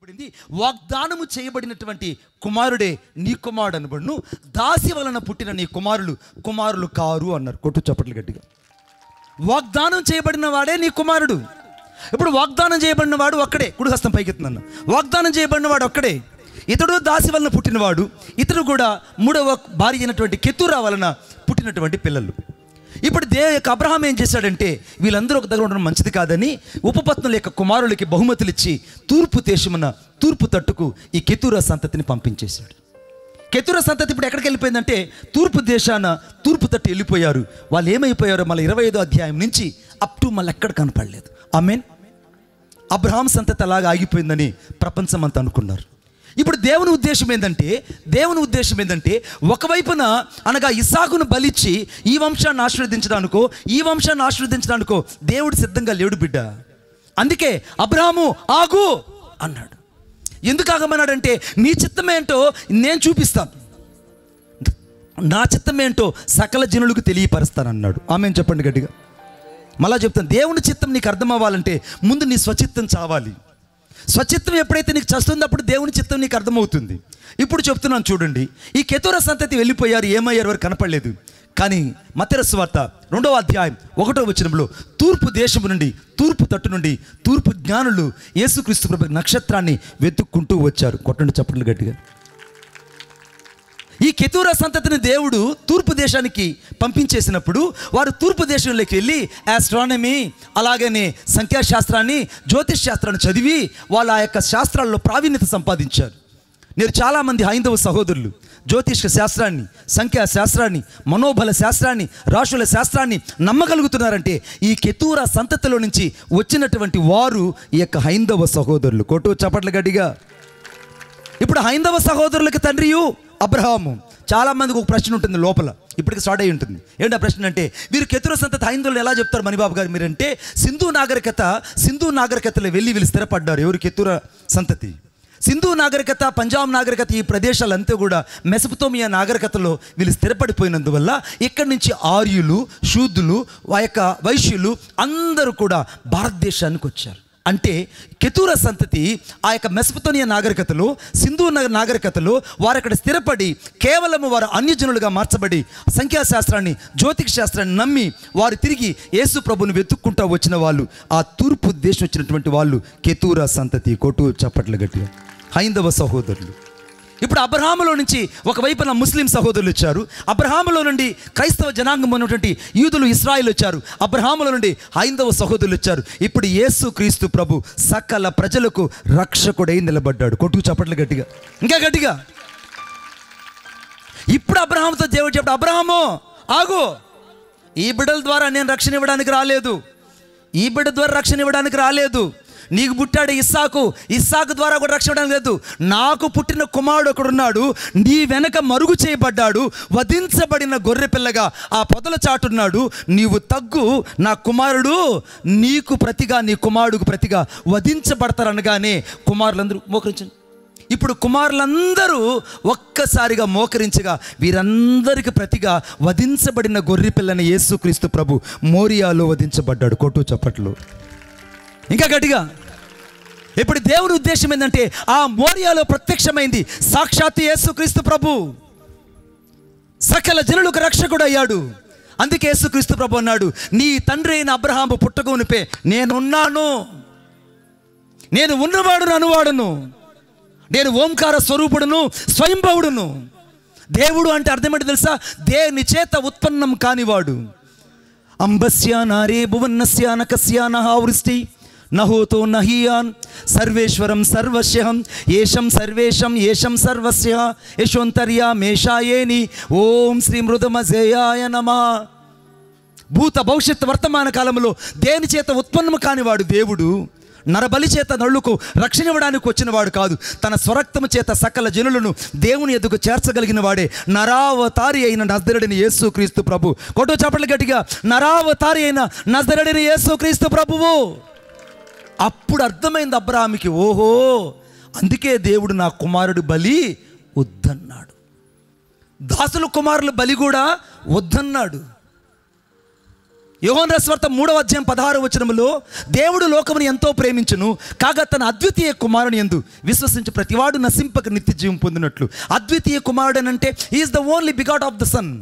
చెప్పబడింది, వాగ్దానము చేయబడినటువంటి కుమారుడే నీ కుమారుడు అనబడును, దాసి వలన పుట్టిన నీ కుమారులు కారు అన్నారు. కొట్టు చప్పట్లు గట్టిగా. వాగ్దానం చేయబడిన వాడే నీ కుమారుడు. ఇప్పుడు వాగ్దానం చేయబడిన వాడు ఒక్కడే. కుడి హస్తం పైకెత్తున్నాను. వాగ్దానం చేయబడిన వాడు ఒక్కడే. ఇతడు దాసి వలన పుట్టినవాడు, ఇతడు కూడా 3వ భార్య అయినటువంటి కెతూరా వలన పుట్టినటువంటి పిల్లలు. ఇప్పుడు యొక్క అబ్రహాం ఏం చేశాడంటే, వీళ్ళందరూ ఒక దగ్గర ఉండడం మంచిది కాదని ఉపపత్నుల యొక్క కుమారులకి బహుమతులు ఇచ్చి తూర్పు దేశమున తూర్పు తట్టుకు ఈ కెతూరా సంతతిని పంపించేశాడు. కెతూరా సంతతి ఇప్పుడు ఎక్కడికి వెళ్ళిపోయిందంటే తూర్పు దేశాన తూర్పు తట్టు వెళ్ళిపోయారు. వాళ్ళు ఏమైపోయారో మళ్ళీ 25వ అధ్యాయం నుంచి అప్ టు మళ్ళీ ఎక్కడ కనపడలేదు. ఆమేన్. అబ్రహాం సంతతి అలాగా ఆగిపోయిందని ప్రపంచం అంతా అనుకున్నారు. ఇప్పుడు దేవుని ఉద్దేశం ఏంటంటే ఒకవైపున అనగా ఇస్సాకును బలిచ్చి ఈ వంశాన్ని ఆశీర్వదించడానికో దేవుడు సిద్ధంగా లేడు బిడ్డ. అందుకే అబ్రహాము ఆగు అన్నాడు. ఎందుకు ఆగమన్నాడంటే, నీ చిత్తమేంటో నేను చూపిస్తాను, నా చిత్తమేంటో సకల జనులకు తెలియపరుస్తానన్నాడు. ఆమేన్ చెప్పండి గట్టిగా. మళ్ళా చెప్తాను, దేవుని చిత్తం నీకు అర్థం అవ్వాలంటే ముందు నీ స్వచిత్తం చావాలి. స్వచిత్తం ఎప్పుడైతే నీకు చస్తుందో అప్పుడు దేవుని చిత్తం నీకు అర్థమవుతుంది. ఇప్పుడు చెప్తున్నాను చూడండి, ఈ కెతూరా సంతతి వెళ్ళిపోయారు, ఏమయ్యారు వారు కనపడలేదు. కానీ మత్తయి సువార్త 2వ అధ్యాయం 1వ వచనంలో తూర్పు దేశము నుండి తూర్పు తట్టు నుండి తూర్పు జ్ఞానులు యేసుక్రీస్తు ప్రభు నక్షత్రాన్ని వెతుక్కుంటూ వచ్చారు. కొట్టండి చప్పట్లు గట్టిగా. ఈ కెతూరా సంతతిని దేవుడు తూర్పు దేశానికి పంపించేసినప్పుడు వారు తూర్పు దేశంలోకి వెళ్ళి ఆస్ట్రానమీ అలాగనే సంఖ్యాశాస్త్రాన్ని జ్యోతిష్ శాస్త్రాన్ని చదివి వాళ్ళ ఆ యొక్క శాస్త్రాల్లో ప్రావీణ్యత సంపాదించారు. నేను చాలామంది హైందవ సహోదరులు జ్యోతిష శాస్త్రాన్ని, సంఖ్యాశాస్త్రాన్ని, మనోబల శాస్త్రాన్ని, రాశుల శాస్త్రాన్ని నమ్మగలుగుతున్నారంటే ఈ కెతూరా సంతతిలో నుంచి వచ్చినటువంటి వారు ఈ యొక్క హైందవ సహోదరులు. కొట్టు చప్పట్ల గట్టిగా. ఇప్పుడు హైందవ సహోదరులకి తండ్రియు అబ్రహాము. చాలామందికి ఒక ప్రశ్న ఉంటుంది లోపల, ఇప్పటికి స్టార్ట్ అయి ఉంటుంది. ఏంటి ఆ ప్రశ్న అంటే, వీరు కెతూరా సంతతి హైందవులు ఎలా చెప్తారు మణిబాబు గారు మీరంటే, సింధు నాగరికతలో వెళ్ళి వీళ్ళు స్థిరపడ్డారు. ఎవరు? కెతూరా సంతతి. సింధు నాగరికత, పంజాబ్ నాగరికత, ఈ ప్రదేశాలంతా కూడా మెసొపొతేమియా నాగరికతలో వీళ్ళు స్థిరపడిపోయినందువల్ల ఇక్కడి నుంచి ఆర్యులు, శూద్రులు, ఆ యొక్క వైశ్యులు అందరూ కూడా భారతదేశానికి వచ్చారు. అంటే కెతూరా సంతతి ఆ యొక్క మెసొపొతేమియా నాగరికతలో, సింధు నాగరికతలో వారు అక్కడ స్థిరపడి కేవలం వారు అన్యజనులుగా మార్చబడి సంఖ్యాశాస్త్రాన్ని, జ్యోతిష శాస్త్రాన్ని నమ్మి వారు తిరిగి యేసు ప్రభుని వెతుక్కుంటూ వచ్చిన వాళ్ళు, ఆ తూర్పు దేశం వచ్చినటువంటి వాళ్ళు కెతూరా సంతతి. కొట్టు చప్పట్లు గట్టిగా. హైందవ సహోదరులు. ఇప్పుడు అబ్రహాములో నుంచి ఒకవైపున ముస్లిం సహోదరులు వచ్చారు, అబ్రహాములో నుండి క్రైస్తవ జనాంగం ఉన్నటువంటి యూదులు, ఇశ్రాయేలు వచ్చారు, అబ్రహాములో నుండి హైందవ సహోదరులు వచ్చారు. ఇప్పుడు యేసు క్రీస్తు ప్రభు సకల ప్రజలకు రక్షకుడై నిలబడ్డాడు. కొట్టుకు చప్పట్లు గట్టిగా, ఇంకా గట్టిగా. ఇప్పుడు అబ్రహాముతో దేవుడు చెప్పాడు, అబ్రహాము ఆగు, ఈ బిడ్డల ద్వారా నేను రక్షణ ఇవ్వడానికి రాలేదు, ఈ బిడ్డ ద్వారా రక్షణ ఇవ్వడానికి రాలేదు. నీకు పుట్టాడు ఇస్సాకు ద్వారా కూడా రక్షణ లేదు. నాకు పుట్టిన కుమారుడు ఒకడున్నాడు, నీ వెనక మరుగు చేయబడ్డాడు, వధించబడిన గొర్రె పిల్లగా ఆ పొదల చాటున్నాడు. నీవు తగ్గు, నా కుమారుడు నీకు ప్రతిగా, నీ కుమారుడుకు ప్రతిగా వధించబడతారనగానే కుమారులందరూ మోకరించండి. ఇప్పుడు కుమారులందరూ ఒక్కసారిగా మోకరించగా వీరందరికి ప్రతిగా వధించబడిన గొర్రె పిల్లని యేసుక్రీస్తు ప్రభు మోరియాలో వధించబడ్డాడు. కొట్టు చప్పట్లు ఇంకా గట్టిగా. ఇప్పుడు దేవుని ఉద్దేశం ఏంటంటే, ఆ మోరియాలో ప్రత్యక్షమైంది సాక్షాత్ యేసుక్రీస్తు ప్రభు, సకల జనులకు రక్షకుడు అయ్యాడు. అందుకే యేసుక్రీస్తు ప్రభు అన్నాడు, నీ తండ్రి అయిన అబ్రహాము పుట్టగోనిపే నేనున్నాను, నేను ఉన్నవాడును అనువాడును, నేను ఓంకార స్వరూపుడును స్వయంభవుడును. దేవుడు అంటే అర్థం ఏంటి తెలుసా? దేని చేత ఉత్పన్నం కానివాడు. అంబస్య నారే భువన్నస్య నకస్య నహావృష్టి నహోతో నహియాన్ సర్వేశ్వరం సర్వస్యం ఏషం సర్వేషం ఏషం సర్వస్య యశోంతర్యా మేషాయేని ఓం శ్రీ మృదమజయాయ నమః. భూత భవిష్యత్ వర్తమాన కాలంలో దేని చేత ఉత్పన్నం కానివాడు దేవుడు. నరబలి చేత నరులకు రక్షణ ఇవ్వడానికి వచ్చినవాడు కాదు, తన స్వరక్తము చేత సకల జనులను దేవుని ఎదుగు చేర్చగలిగిన వాడే నరావతారి అయిన నజరేయుడైన యేసుక్రీస్తు ప్రభు. కొట్టు చప్పట్లు గట్టిగా. నరావతారి అయిన నజరేయుడైన యేసుక్రీస్తు ప్రభువు. అప్పుడు అర్థమైంది అబ్రహాముకి, ఓహో అందుకే దేవుడు నా కుమారుడు బలి వద్దన్నాడు, దాసుల కుమారుల బలి కూడా వద్దన్నాడు. యోహాను రాసిన సువార్త 3వ అధ్యాయం 16వ వచనములో దేవుడు లోకమును ఎంతో ప్రేమించును కాగా తన అద్వితీయ కుమారుని యందు విశ్వసించి ప్రతివాడు నశింపక నిత్య జీవం పొందినట్లు. అద్వితీయ కుమారుడు అని అంటే is the only begot of the son.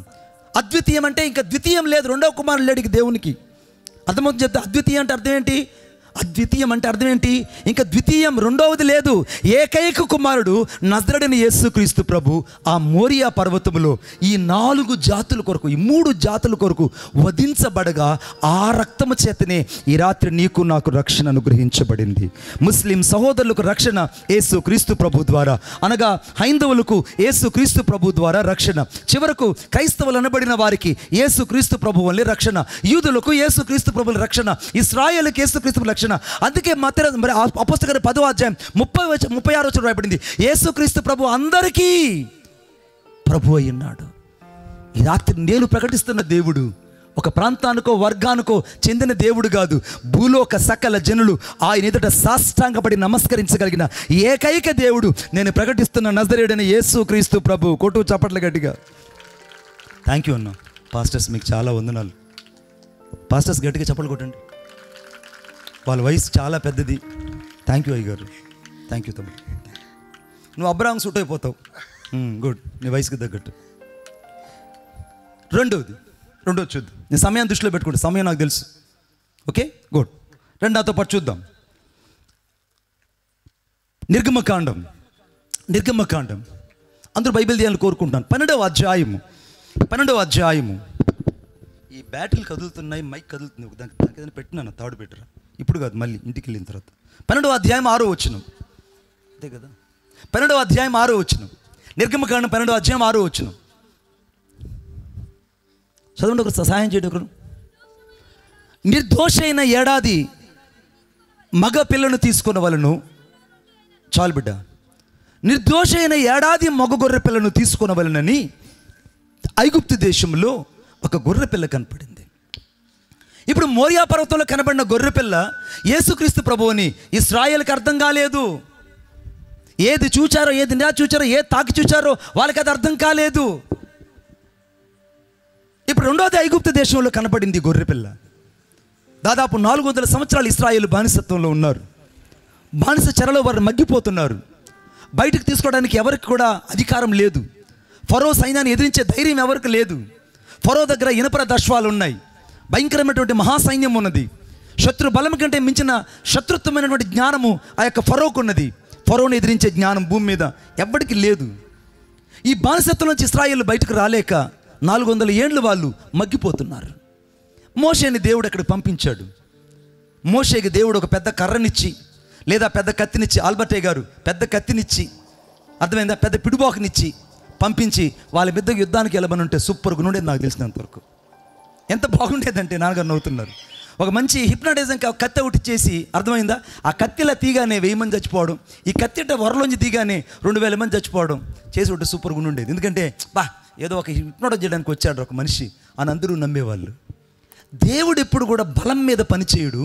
అద్వితీయం అంటే ఇంకా ద్వితీయం లేదు, రెండవ కుమారుడు లేడు దేవునికి. అర్థమవుతుంది చెప్తే అద్వితీయం అంటే అర్థం ఏంటి? అద్వితీయం అంటే అర్థం ఏంటి? ఇంకా ద్వితీయం రెండవది లేదు. ఏకైక కుమారుడు నజరేయుడైన యేసుక్రీస్తు ప్రభు ఆ మోరియా పర్వతములో ఈ 4 జాతుల కొరకు, ఈ 3 జాతుల కొరకు వధించబడగా ఆ రక్తము చేతనే ఈ రాత్రి నీకు నాకు రక్షణ అనుగ్రహించబడింది. ముస్లిం సహోదరులకు రక్షణ యేసుక్రీస్తు ప్రభు ద్వారా, అనగా హైందవులకు యేసుక్రీస్తు ప్రభు ద్వారా రక్షణ, చివరకు క్రైస్తవులు అనబడిన వారికి యేసుక్రీస్తు ప్రభు వల్లే రక్షణ, యూదులకు యేసుక్రీస్తు ప్రభుల రక్షణ, ఇశ్రాయేలుకి యేసుక్రీస్తు రక్షణ. అందుకే అపోస్తలుల 10వ అధ్యాయం 36వ వచనం రాయబడింది, యేసుక్రీస్తు ప్రభు అందరికీ ప్రభు అయి ఉన్నాడు. ఈ రాత్రి నేను ప్రకటిస్తున్న దేవుడు ఒక ప్రాంతానికో వర్గానికో చెందిన దేవుడు కాదు. భూలోక సకల జనులు ఆయన ఎదుట సాష్టాంగపడి నమస్కరించగలిగిన ఏకైక దేవుడు నేను ప్రకటిస్తున్న నజరేయుడైన యేసుక్రీస్తు ప్రభు. కొట్టు చప్పట్ల గట్టిగా. థ్యాంక్ యూ అన్న. పాస్టర్స్ మీకు చాలా వందనాలు. పాస్టర్స్ గట్టిగా చప్పట్లు కొట్టండి. వాళ్ళ వయసు చాలా పెద్దది. థ్యాంక్ యూ అయ్యగారు. థ్యాంక్ యూ తమ్ముడు. నువ్వు అబ్రాహం సూట్ అయిపోతావు. గుడ్, నీ వయసుకి తగ్గట్టు. రెండోది చూద్దాం. నేను సమయాన్ని దృష్టిలో పెట్టుకుంటా, సమయం నాకు తెలుసు. Okay good. నాతో పాటు చూద్దాం. నిర్గమకాండం అందరూ బైబిల్ తీయాలని కోరుకుంటున్నాను. 12వ అధ్యాయము. ఈ బ్యాటిల్ కదులుతున్నాయి, మైక్ కదులుతుంది, దానికి ఏదైనా పెట్టినాను, తాడు పెట్టరా, ఇప్పుడు కాదు, మళ్ళీ ఇంటికి వెళ్ళిన తర్వాత. 12వ అధ్యాయం 6వ వచనం, అంతే కదా? 12వ అధ్యాయం 6వ వచనం, నిర్గమకాండం 12వ అధ్యాయం 6వ వచనం చదవండి. ఒకరు సహాయం చేయడం. ఒకరు నిర్దోషైన ఏడాది మగ పిల్లను తీసుకున్న వాళ్ళను, చాలు బిడ్డ, నిర్దోషైన ఏడాది మగ గొర్రె పిల్లను తీసుకున్న వాళ్ళని ఐగుప్తు దేశంలో ఒక గొర్రె పిల్ల కనపడింది. ఇప్పుడు మోరియా పర్వతంలో కనబడిన గొర్రె పిల్ల యేసుక్రీస్తు ప్రభువుని ఇశ్రాయేలుకి అర్థం కాలేదు. ఏది చూచారో, ఏది నా చూచారో, ఏది తాకి చూచారో వాళ్ళకి అది అర్థం కాలేదు. ఇప్పుడు రెండోది ఐగుప్తు దేశంలో కనపడింది గొర్రె పిల్ల. దాదాపు 400 సంవత్సరాలు ఇశ్రాయేలు బానిసత్వంలో ఉన్నారు. బానిస చెరలో వారు మగ్గిపోతున్నారు. బయటకు తీసుకోవడానికి ఎవరికి కూడా అధికారం లేదు. ఫరో సైన్యాన్ని ఎదిరించే ధైర్యం ఎవరికి లేదు. ఫరో దగ్గర ఇనపర దశ్వాలు ఉన్నాయి, భయంకరమైనటువంటి మహాసైన్యం ఉన్నది. శత్రు బలం కంటే మించిన శత్రుత్వమైనటువంటి జ్ఞానము ఆ యొక్క ఫరోకు ఉన్నది. ఫరోని ఎదిరించే జ్ఞానం భూమి మీద ఎవ్వడికి లేదు. ఈ బానిసత్వం నుంచి ఇశ్రాయేలు బయటకు రాలేక 400 ఏండ్లు వాళ్ళు మగ్గిపోతున్నారు. మోషేని దేవుడు అక్కడికి పంపించాడు. మోషేకి దేవుడు ఒక పెద్ద కర్రనిచ్చి, లేదా పెద్ద కత్తినిచ్చి, ఆల్బర్టే గారు పెద్ద కత్తినిచ్చి, అర్థమైందా, పెద్ద పిడుబాకునిచ్చి పంపించి వాళ్ళ మీద యుద్ధానికి వెళ్ళమని ఉంటే సూపర్గా ఉండేది. నాకు తెలిసినంతవరకు ఎంత బాగుండేదంటే నాన్నగారు నవ్వుతున్నారు. ఒక మంచి హిప్నటైజం కత్తి ఒకటి చేసి, అర్థమైందా, ఆ కత్తిలా తీగానే 1000 మంది చచ్చిపోవడం, ఈ కత్తిట వరలోంచి తీగానే 2000 మంది చచ్చిపోవడం చేసి ఒకటి సూపర్గా ఉండేది. ఎందుకంటే ఏదో ఒక హిప్నటైజ్ చేయడానికి వచ్చాడు ఒక మనిషి అని అందరూ నమ్మేవాళ్ళు. దేవుడు ఎప్పుడు కూడా బలం మీద పనిచేయడు.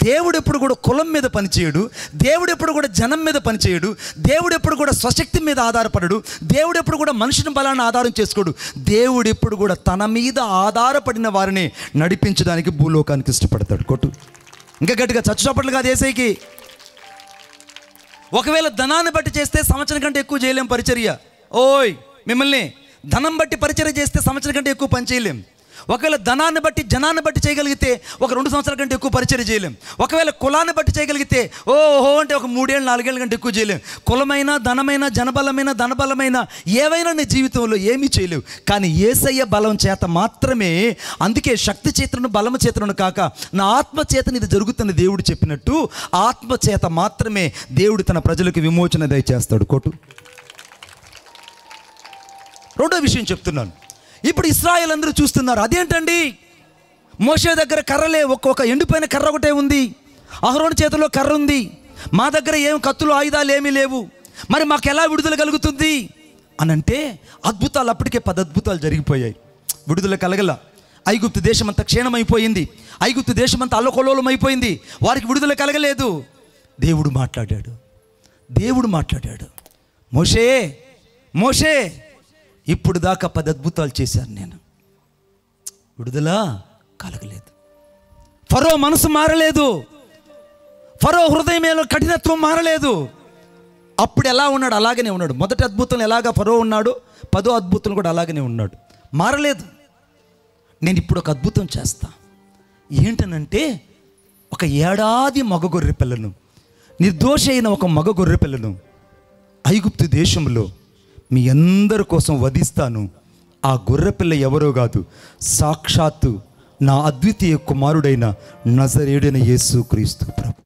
దేవుడు ఎప్పుడు కూడా కులం మీద పనిచేయడు. దేవుడు ఎప్పుడు కూడా జనం మీద పనిచేయడు. దేవుడు ఎప్పుడు కూడా స్వశక్తి మీద ఆధారపడడు. దేవుడు ఎప్పుడు కూడా మనుషుని బలాన్ని ఆధారం చేసుకోడు. దేవుడు ఎప్పుడు కూడా తన మీద ఆధారపడిన వారిని నడిపించడానికి భూలోకానికి ఇష్టపడతాడు. కొట్టు ఇంకా గట్టిగా, చచ్చుచప్పట్లు కాదు ఏసైకి. ఒకవేళ ధనాన్ని బట్టి చేస్తే సంవత్సరం కంటే ఎక్కువ చేయలేం పరిచర్య. ఓయ్ మిమ్మల్ని, ధనం బట్టి పరిచర్య చేస్తే సంవత్సరం కంటే ఎక్కువ పని చేయలేం. ఒకవేళ ధనాన్ని బట్టి జనాన్ని బట్టి చేయగలిగితే ఒక 2 సంవత్సరాల కంటే ఎక్కువ పరిచర్య చేయలేం. ఒకవేళ కులాన్ని బట్టి చేయగలిగితే ఓహో అంటే ఒక 3 ఏళ్ళు 4 ఏళ్ళ కంటే ఎక్కువ చేయలేం. కులమైన, ధనమైన, జనబలమైన, ధనబలమైన ఏవైనా నీ జీవితంలో ఏమీ చేయలేవు. కానీ యేసయ్య బలం చేత మాత్రమే, అందుకే శక్తి చేతను బలము చేతను కాక నా ఆత్మ చేతను ఇది జరుగుతున్న దేవుడు చెప్పినట్టు ఆత్మ చేత మాత్రమే దేవుడు తన ప్రజలకు విమోచన దయచేస్తాడు. కొట్టు. రెండో విషయం చెప్తున్నాను. ఇప్పుడు ఇశ్రాయేల్ అందరూ చూస్తున్నారు, అదేంటండి మోషే దగ్గర కర్రలే, ఒక ఎండిపోయిన కర్ర ఒకటే ఉంది, అహరోను చేతిలో కర్ర ఉంది, మా దగ్గర ఏం కత్తులు ఆయుధాలు ఏమీ లేవు, మరి మాకు ఎలా విడుదల కలుగుతుంది అని అంటే అద్భుతాలు అప్పటికే 10 అద్భుతాలు జరిగిపోయాయి. విడుదల కలగల. ఐగుప్తు దేశం అంతా క్షీణమైపోయింది. ఐగుప్తు దేశం అంతా అల్లకొల్లోలం అయిపోయింది. వారికి విడుదల కలగలేదు. దేవుడు మాట్లాడాడు, మోషే మోషే ఇప్పుడు దాకా 10 అద్భుతాలు చేశాను, నేను విడుదల కలగలేదు. ఫరో మనసు మారలేదు, ఫరో హృదయం కఠినత్వం మారలేదు. అప్పుడు ఎలా ఉన్నాడు అలాగనే ఉన్నాడు. మొదటి అద్భుతం ఎలాగా ఫరో ఉన్నాడు, 10వ అద్భుతం కూడా అలాగనే ఉన్నాడు, మారలేదు. నేను ఇప్పుడు ఒక అద్భుతం చేస్తా. ఏంటనంటే ఒక ఏడాది మగ గొర్రె పిల్లను, నిర్దోషి అయిన ఒక మగ గొర్రె పిల్లను ఐగుప్తు దేశంలో మీ అందరి కోసం వధిస్తాను. ఆ గొర్రెపిల్ల ఎవరో కాదు, సాక్షాత్తు నా అద్వితీయ కుమారుడైన నజరేయుడైన యేసుక్రీస్తు ప్రభు.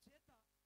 చేత మాత్రమే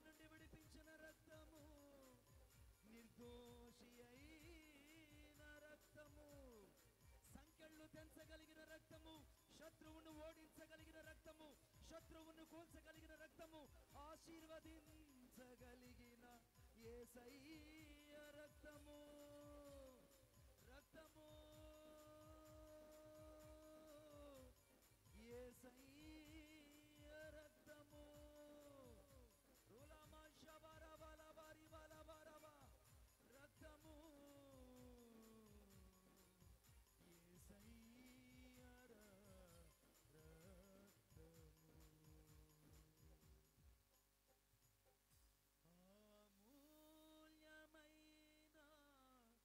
నుండి విడిపించిన రక్తము, నిర్దోషి అయిన రక్తము, సంఖ్యలు తెంచగలిగిన రక్తము, శత్రువును ఓడించగలిగిన రక్తము, శత్రువును కూల్చగలిగిన రక్తము, ఆశీర్వదించగలిగిన యేసయ్య రక్తము, రక్తము యేసయ్య రక్తము. రులమా షబరా బలా బారి బలా బరబా, రక్తము యేసయ్య రక్తము. అమూల్యమైన రక్తము, నిష్కలంకమైన నా యేసయ్య రక్తము.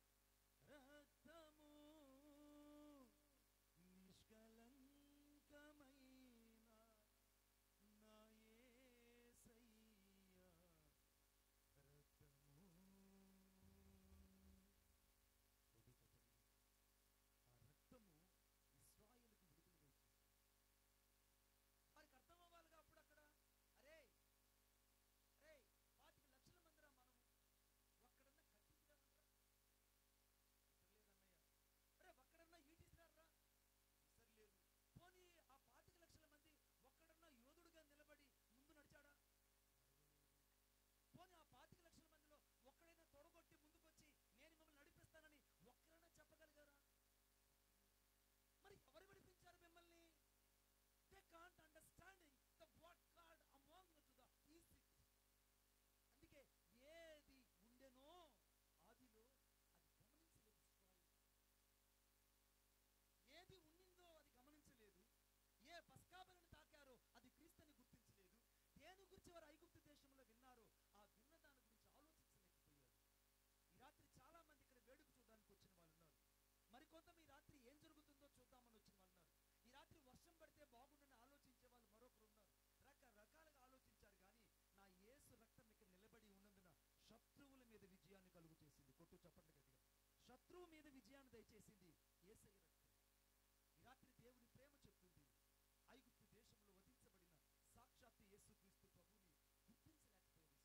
ఆ రక్తము ఇశ్రాయేలుకు విడుదల చేసింది. వారికి అర్థం అవ్వాలిగా అప్పుడు అక్కడ, అరే అరే 25 లక్షల మందిరా మనము, ఒక్కడన్నా కట్టించగలరా? లేదన్నయ్య. అరే ఒక్కడన్నా ఈటిస్తారా? లేదు. పోనీ ఆ 25 లక్షల మంది ఒక్కడన్నా యోధుడుగా నిలబడి ముందు నడిచాడా? పోనీ ఆ 25 లక్షల మందిలో ఒక్కడైనా తొడగొట్టి ముందుకొచ్చి నేను మిమ్మల్ని నడిపిస్తానని ఒక్కరైనా చెప్పగలిగారా? మరి ఎవరు విడిపించారు మిమ్మల్ని? They can't understanding the what God among to the Egypt. అందుకే ఏది ఉండెనో ఆదిలో అది గమనించలేదు. ఏది ఉండిందో అది గమనించలేదు. ఏ పస్కాబలను తాకారో అది క్రీస్తుని గుర్తించలేదు. దేని గురించి వారు ఐగుప్తు దేశంలో విన్నారో ఆ విన్న దాని గురించి ఆలోచించలేకపోయారు. ఈ రాత్రి చాలా మంది ఇక్కడ వేడుక చూడడానికి వచ్చిన వాళ్ళు ఉన్నారు. మరికొంత ఈ రాత్రి ఏం జరుగుతుందో చూద్దామని వచ్చిన వాళ్ళు ఉన్నారు. ఈ రాత్రి వర్షం పడితే బాగుండని ఆలోచించే వాళ్ళు మరొకరు ఉన్నారు. రకరకాలుగా ఆలోచించారు. కానీ నా యేసు రక్తం ఇక్కడ నిలబడి ఉన్నందున శత్రువుల మీద విజయాన్ని కలుగు చేసింది. కొట్టు చప్పట్లు గట్టిగా. శత్రువు మీద విజయాన్ని దయచేసింది యేసయ్య రక్తం. ఈ రాత్రి దేవుని ప్రేమ చెప్తుంది. ఐగుప్తు దేశంలో వధించబడిన సాక్షాత్తు యేసుక్రీస్తు ప్రభువుని గుర్తించలేకపోయారు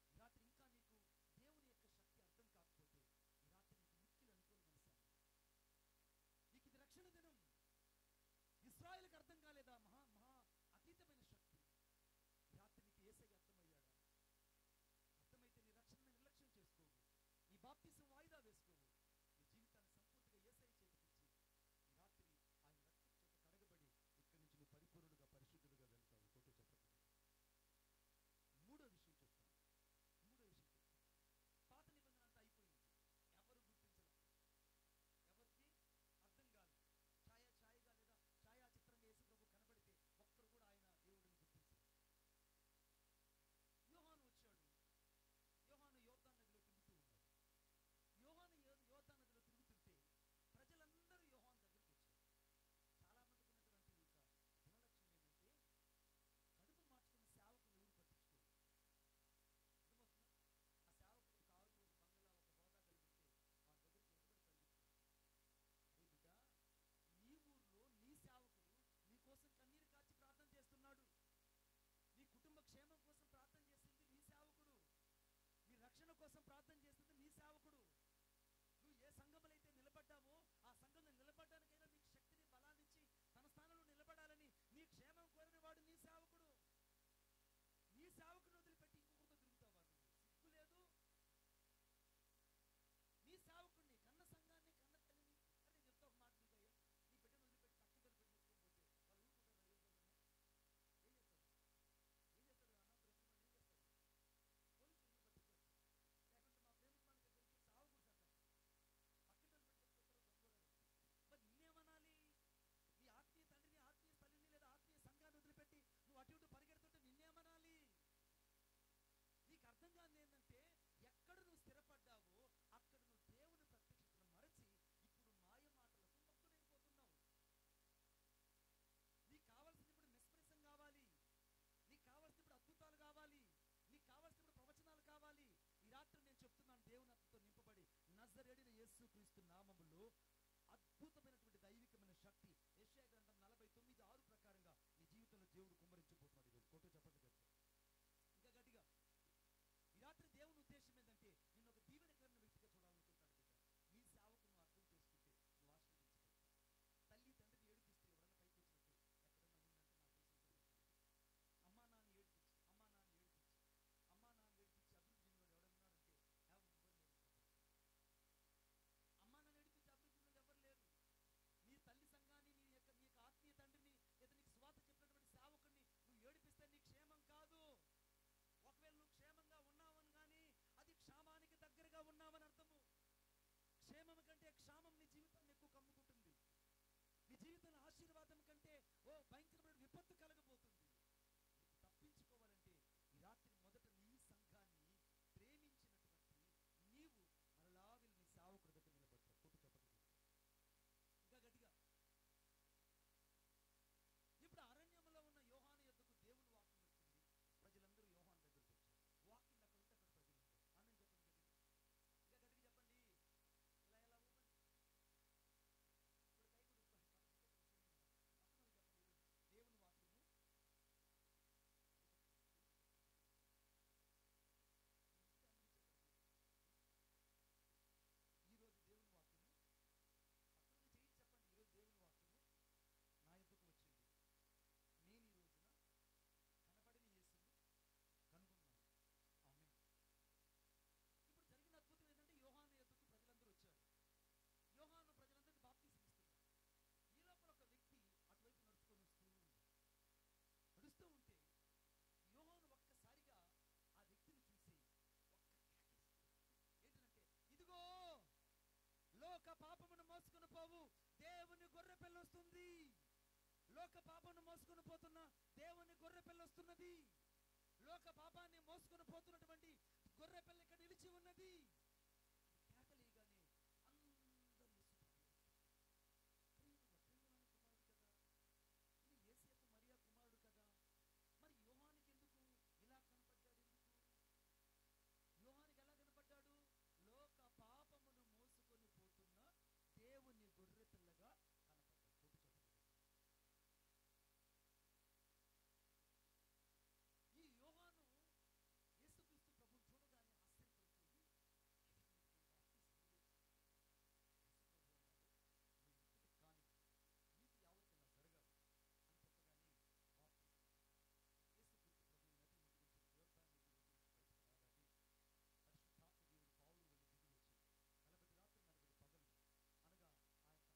ఇశ్రాయేలీయులు. ఈ రాత్రి ఇంకా నీకు దేవుని యొక్క శక్తి అర్థం కాకపోతే ఈ రాత్రి నీకు మిక్కిలి అనుకోని మనసాన్ని, నీకు ఇది రక్షణ దినం. ఇశ్రాయేలుకి అర్థం కాలేదా మహా మహా అతీతమైన శక్తి? ఈ రాత్రి నీకు యేసయ్య అర్థమయ్యాడా? అర్థమైతే నీ రక్షణ నిర్లక్ష్యం చేసుకోవు, నీ బాప్తిసం వాయిదా వేసుకోవు. నీ జీవితాన్ని సంపూర్తిగా యేసయ్య చేతికిచ్చి ఈ రాత్రి ఆయన రక్తం చేత కడగబడి ఇక్కడి నుంచి నువ్వు పరిపూర్ణుడుగా పరిశుద్ధుడుగా వెళ్తావు. కొట్టు చెప్పండి. మూడో విషయం చెప్తాను. పాత నిబంధన అంతా అయిపోయింది. ఎవరు గుర్తించలేదు, ఎవరికి అర్థం కాదు. ఛాయగా లేదా ఛాయాచిత్రంగా యేసు ప్రభు కనబడితే ఒక్కరు కూడా ఆయన దేవుడిని గుర్తించారు. యోహాను వచ్చాడు. యోహాను యోర్దాను నదిలో తిరుగుతూ ఉన్నాడు. యోహాను యోర్దాను నదిలో తిరుగుతుంటే ప్రజలందరూ యోహాను దగ్గరికి వచ్చారు. చాలా మందికి ఉన్నటువంటి ఒక గుణలక్షణం ఏంటంటే కడుపు మార్చుకున్న సేవకులు ఎవరు పట్టించుకోరు. అర్థమవుతుందా? ఆ సేవకుడు కారు, ఒక బంగళా, ఒక హోదా కలిగి ఉంటే వాళ్ళ దగ్గరికి ఎదురుబడి కలిగిస్తారు. ఏ బిడ్డ, నీ ఊర్లో నీ సేవకుడు నీ కోసం కన్నీరు కార్చి ప్రార్థన చేస్తున్నాడు. నీ కుటుంబ క్షేమం కోసం ప్రార్థన చేస్తుంది నీ సేవకుడు. నీ రక్షణ కోసం ప్రార్థన చేస్తుంది నీ సేవకుడు. నువ్వు ఏ సంఘములు అయితే నిలబడ్డావో ఆ సంఘంలో నిలబడ్డానికైనా నీకు శక్తిని బలాన్నిచ్చి తన స్థానంలో నిలబడాలని నీ క్షేమం కోరిన వాడు నీ సేవకుడు. నీ సేవకుని వదిలిపెట్టి ఇంకొకరితో తిరుగుతావా? నువ్వు సిగ్గు లేదు? నీ సేవకుడిని, కన్న సంఘాన్ని, కన్న తల్లిని అని చెప్తా ఒక మాట నీకు అయ్యా, నీ బిడ్డను వదిలిపెట్టి పక్కన పెట్టి ముట్టుకోకపోతే వాళ్ళు ఊరుకుంటారు. ఏం చేస్తారు? ఏం చేస్తారు అన్న? ప్రేమ ఏం చేస్తారు? పోలీసులు పట్టుకోరు. లేకుంటే మా ప్రేమ సావుకుడు సార్ పక్కన పెట్టి దొంగలు. మరి నిన్నేమనాలి? నీ ఆత్మీయ తండ్రిని, ఆత్మీయ తల్లిని లేదా ఆత్మీయ సంఘాన్ని వదిలిపెట్టి నువ్వు అటు ఇటు పరిగెడుతుంటే నిన్నేమనాలి? నీకు అర్థం కాదు ఏంటంటే ఎక్కడ నువ్వు స్థిరపడ్డావో అక్కడ నువ్వు దేవుని ప్రత్యక్షతను మరచి ఇప్పుడు మాయ మాటలకు మగ్గునైపోతున్నావు. నీకు కావాల్సింది ఇప్పుడు నిస్పృశం కావాలి, నీకు కావాల్సింది ఇప్పుడు అద్భుతాలు కావాలి, నీకు కావాల్సింది ఇప్పుడు ప్రవచనాలు కావాలి. ఈ రాత్రి నేను చెప్తున్నాను, దేవుని ఆత్మతో నింపబడి నజరేయుడైన యేసుక్రీస్తు నామములో అద్భుతమైనటువంటి దైవికమైన శక్తి యెషయా గ్రంథం 49:6 ప్రకారంగా నీ జీవితంలో దేవుడు కుమ్మరించబోతున్నాడు. ఈరోజు కోట చెప్పండి. ఇంకా వస్తుంది. లోక పాపాన్ని మోసుకొని పోతున్న దేవుని గొర్రె పిల్ల వస్తున్నది. లోక పాపాన్ని మోసుకొని పోతున్నటువంటి గొర్రె పిల్ల ఇక్కడ నిలిచి ఉన్నది. కేకలేయగానే అందరూ కుమారుడు కదా, ఇది యేసేపు మరియా కుమారుడు కదా, మరి యోహానికి ఎందుకు ఇలా కనపడ్డాడు? ఎందుకు యోహానికి ఎలా కనపడ్డాడు? లోక పాపమును మోసుకొని పోతున్న దేవుని గొర్రె పిల్లగా కనపడ్డాడు. ఈ యోహాను యేసుక్రీస్తు ప్రభువును చూడగానే ఆశ్చర్యపడిపోయి, కానీ నీకు యావత్తుగా జరగాలి అని చెప్పగానే యేసుక్రీస్తు ప్రభువు నది గురించి యోర్దాను గురించి బయటకు రాగానే పరిశుద్ధాత్మ దేవుడు పావులు వెళ్ళి దిగి వచ్చి 40 రాత్రులు 40 పగలు అనగా ఆ యొక్క అరణ్యంలో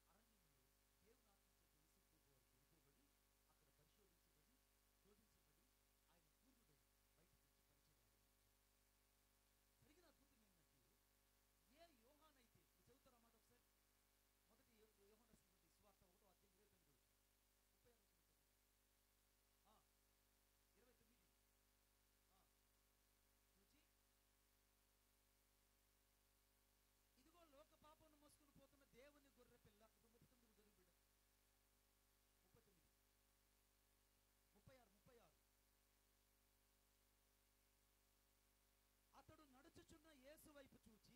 దేవుని ఆత్మ చేత యేసుక్రీస్తు వారు కొనుక్కోబడి అక్కడ పరిశోధించబడి శోధించబడి ఆయన పూర్ణుడై బయటకు వచ్చి పరిచయం జరిగిన అద్భుతం ఏంటంటే, ఏ యోహానైతే చదువుతారా మాట ఒకసారి, మొదటి యోహాను రాసినటువంటి సువార్త 1వ అధ్యాయం 29 29 చూచి, ఇదిగో లోక పాపను మోసుకుని పోతున్న దేవుని గొర్రె పిల్ల. 39 చదువు బిడ్డ, 39 36 అతడు నడుచుచున్న యేసు వైపు చూచి,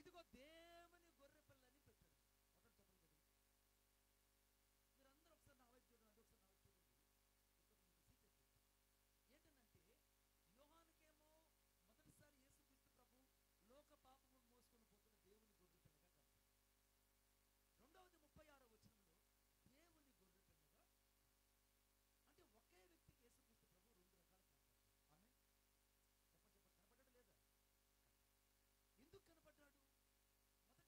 ఇదిగో దేవుని గొర్రె పిల్లని పెట్టాడు. మొదటి చెప్పండి కదా, మీరందరూ ఒకసారి నా వైపు చూడండి, ఒకసారి నా వైపు చూడండి. ఏంటంటే యోహానుకేమో మొదటిసారి యేసుక్రీస్తు ప్రభు లోక పాపము మోసుకొని పోతున్న దేవుని గొర్రె పిల్లగా కనపడింది. రెండవది 36వ వచనంలో దేవుని గొర్రె పిల్లగా, అంటే ఒకే వ్యక్తికి యేసుక్రీస్తు ప్రభు 2 రకాలు కనపడ్డాడు. ఆమె చెప్పండి కనపడ్డాడు లేదా? ఎందుకు కనపడ్డాడు? మొదటి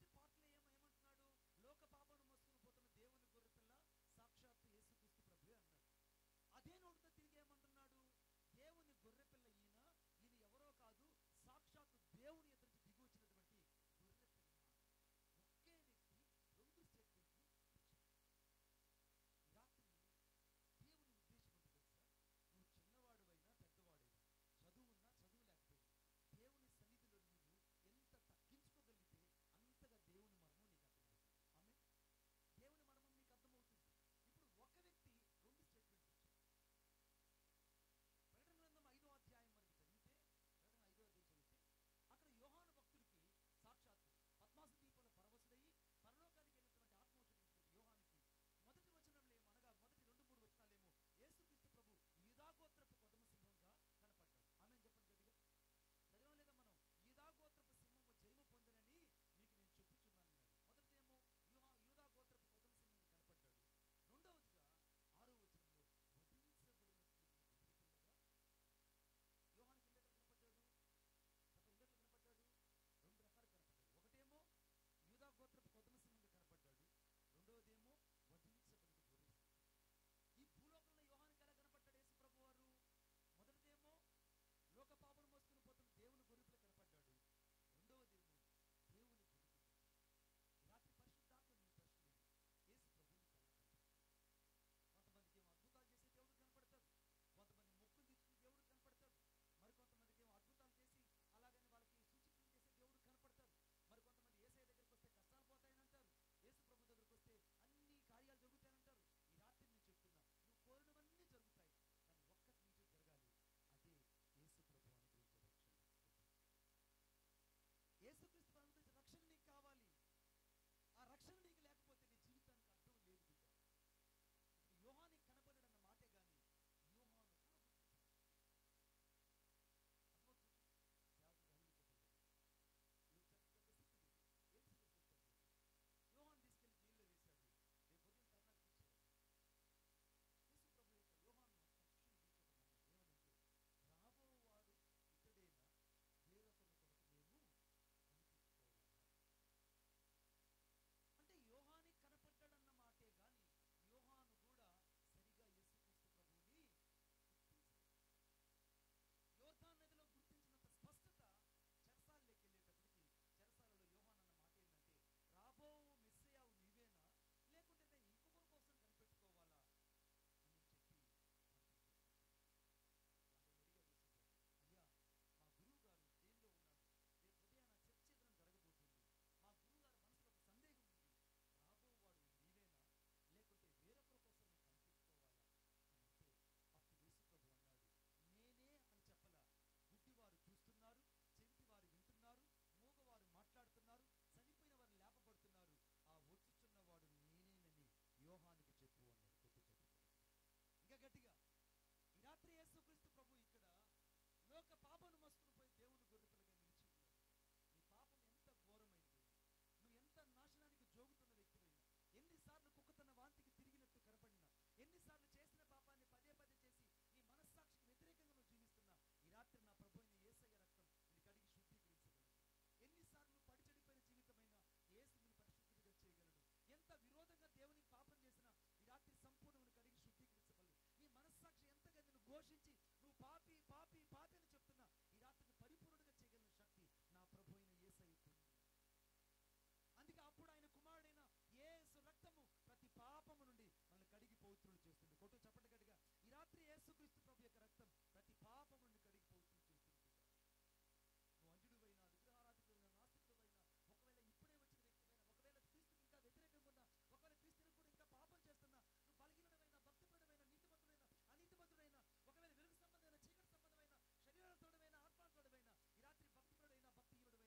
యేసుక్రీస్తు ప్రభు యొక్క రక్తం ప్రతి పాపం నుండి కడిగిపోతుంది చేస్తుంది. నువ్వు అంజుడువైనా, విగ్రహారాధికుడైనా, నాస్తికుడైనా, ఒకవేళ ఇప్పుడే వచ్చిన వ్యక్తివైనా, ఒకవేళ క్రీస్తుకి ఇంకా వ్యతిరేకంగా ఉన్నా, ఒకవేళ క్రీస్తుని కూడా ఇంకా పాపం చేస్తున్నా, నువ్వు బలహీనుడైనా, భక్తిపరుడైనా, నీతిమంతుడైనా, అనీతిమంతుడైనా, ఒకవేళ వెలుగు సంబంధమైన, చీకటి సంబంధమైన, శరీరంతోడైనా, ఆత్మతోడైనా, ఈ రాత్రి భక్తిపరుడైనా, భక్తిహీనుడైనా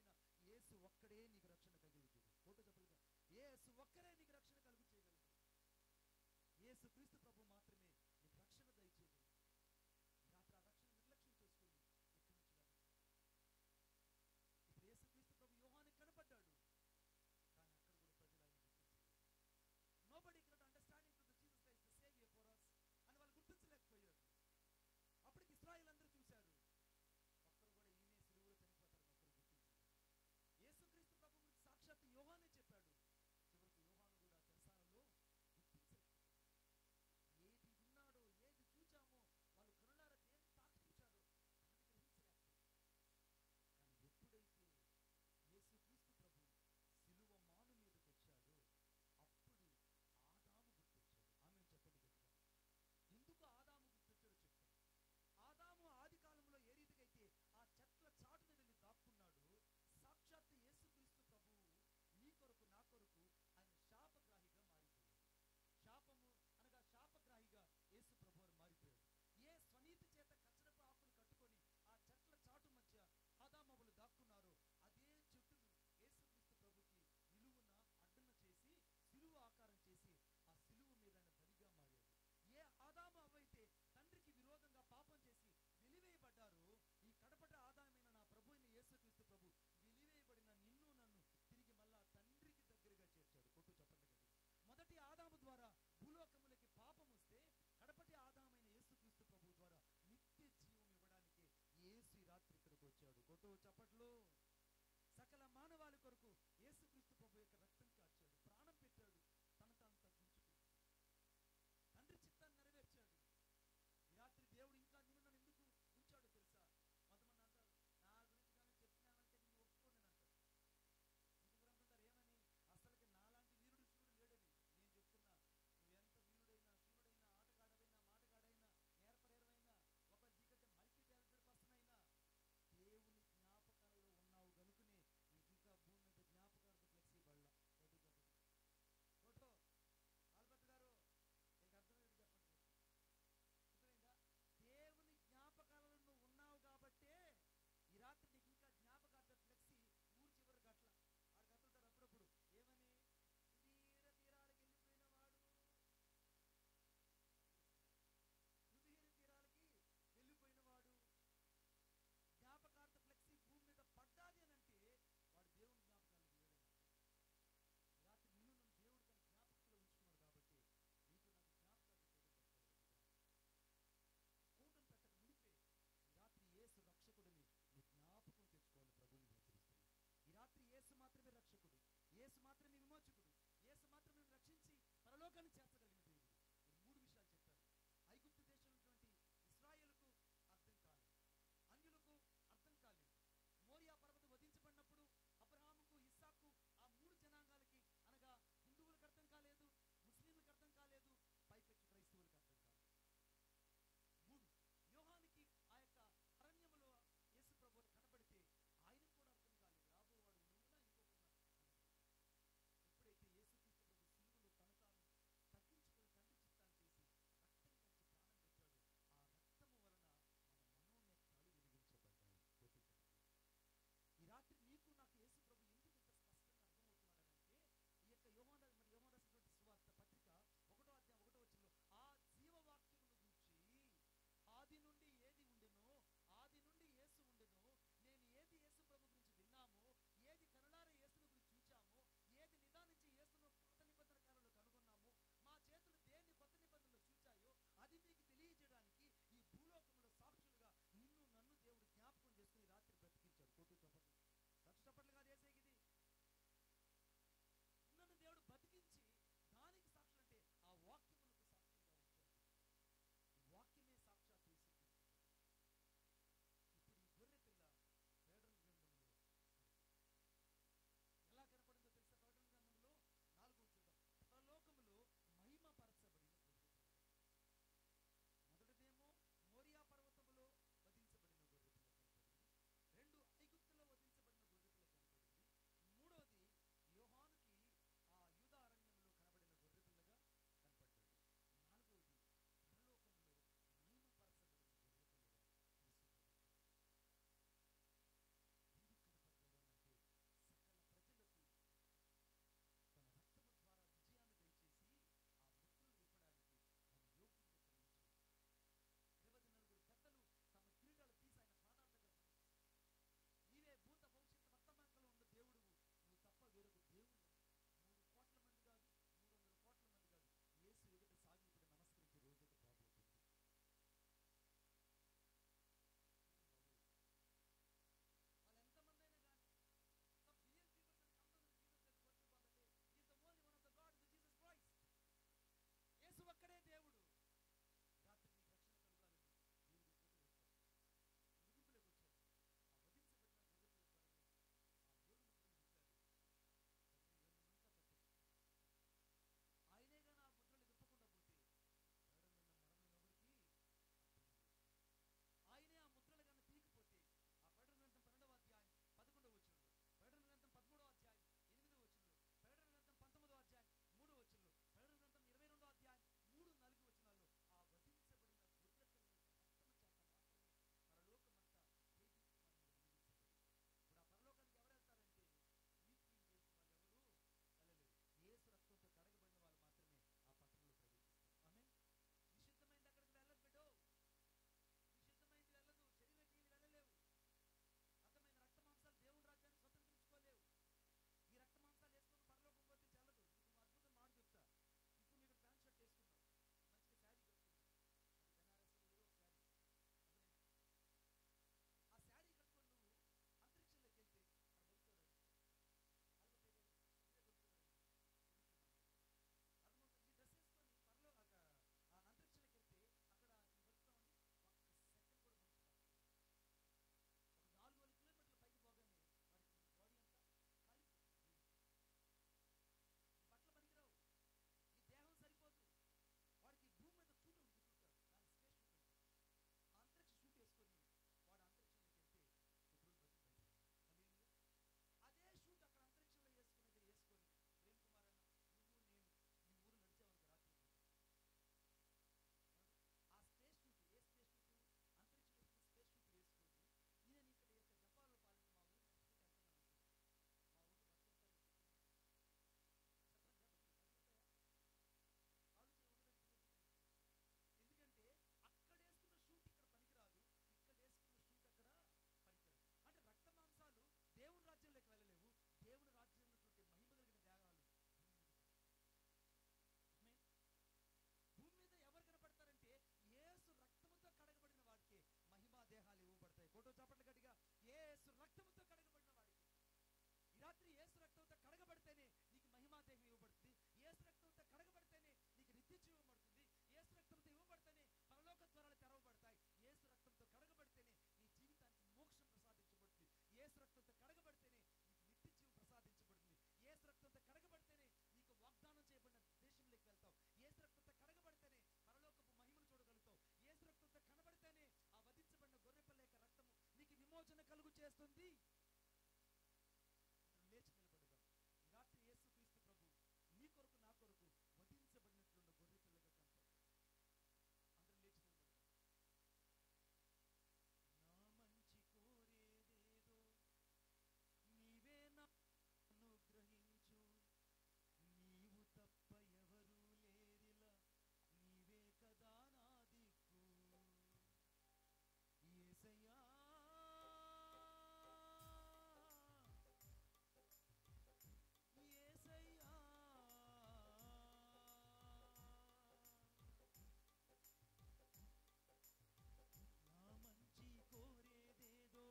యేసు ఒక్కడే నీకు రక్షణ కలిగించు. ఫోటో చెప్పలుగా యేసు ఒక్కరే నీకు రక్షణ కలుగు చేయగలడు. యేసు క్రీస్తు ప్రభు మాత్రమే నీకు రక్షణ దయచేయగలడు. రాత్రి ఆ రక్షణ నిర్లక్ష్యం చేసుకుని ఎక్కడి నుంచి ఇప్పుడు యేసు క్రీస్తు ప్రభు యోహానికి కనపడ్డాడు, కానీ అక్కడ కూడా ప్రజలు ఆయన గుర్తించలేదు. Nobody cannot understanding to the Jesus Christ the saviour for us అని వాళ్ళు గుర్తించలేకపోయారు. అప్పటికి ఇశ్రాయేలు అందరూ చూశారు, ఒక్కరు కూడా ఈయనే సిలువలో చనిపోతారని ఒక్కరు గుర్తించారు. యేసు క్రీస్తు ప్రభు గురించి సాక్షాత్తు యోహానే చెప్పాడు. చివరికి యోహాను కూడా చెరసాలలో గుర్తించలేదు. కనపడుతుంది. లేచి నిలబడదాం. రాత్రి యేసుక్రీస్తు ప్రభు నీ కొరకు నా కొరకు వధించబడినట్లున్న గొర్రె పిల్లగా కనపడతాం. అందరూ లేచి నిలబడదాం. నా మంచి కోరేదేదో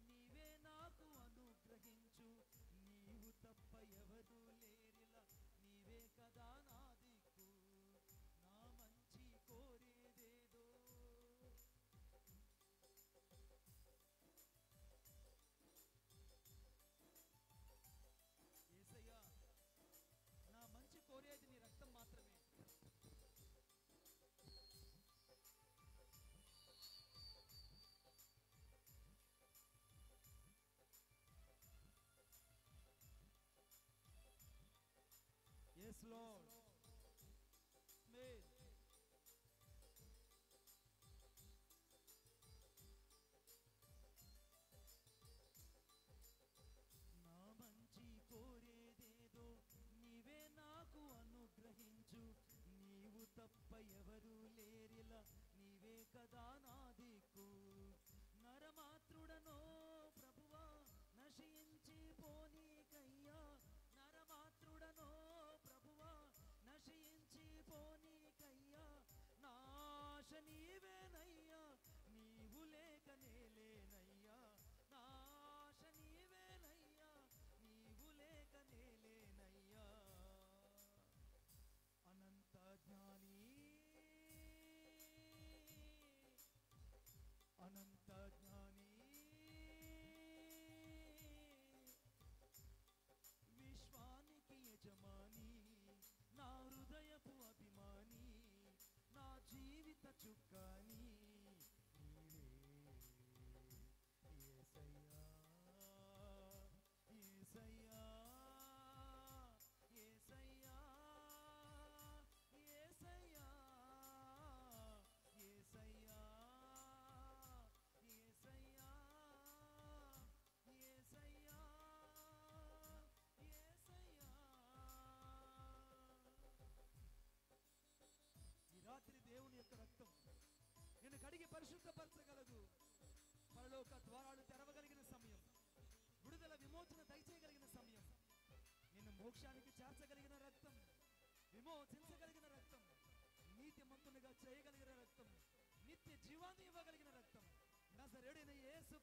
నీవే నా అనుగ్రహించు, నీవు తప్ప ఎవరూ లేరిలా, నీవే కదా నా దిక్కు. యేసయ్యా యేసయ్యా నా మంచి కోరేదేదో నీవే నాకు అనుగ్రహించు, నీవు తప్ప ఎవరు లేరిలా, నీవే కదా నా దిక్కు. నా మంచి కోరేదేదో యేసయ్యా, నా మంచి కోరేది నీ రక్తం మాత్రమే. Yes, Lord. Amen. నా మంచి కోరేదేదో నీవే నాకు అనుగ్రహించు, నీవు తప్ప ఎవరు లేరిలా, నీవే కదా నా దిక్కు. నరమాత్రుడనో ప్రభువా నశించి పోనీకయ్యా, నరమాత్రుడనో ప్రభువా నశించి పోనీకయ్యా, నాశ నీవేనయ్యా, నీవు లేక నేలేనయ్యా, నాశ నీవేనయ్యా, నీవు లేక నేలేనయ్యా. అనంత జ్ఞాని అనంత జ్ఞాని విశ్వానికి యజమాని, నా హృదయపు అభిమాని, నా జీవిత చుక్కాని నీవే యేసయ్యా. యేసయ్యా యేసయ్యా యేసయ్యా యేసయ్యా యేసయ్యా యేసయ్యా యేసయ్యా. ఈ రాత్రి దేవుని యొక్క రక్తం నిన్ను కడిగి పరిశుద్ధపరచగలదు. పరలోక ద్వారాలు తెరవగలిగిన సమయం, విడుదల విమోచన దయచేయగలిగిన సమయం, నిన్ను మోక్షానికి చేర్చగలిగిన రక్తం, విమోచించగలిగిన రక్తం, నీతిమంతునిగా చేయగలిగిన రక్తం, నిత్య జీవాన్ని ఇవ్వగలిగిన రక్తం, నజరేయుడైన యేసు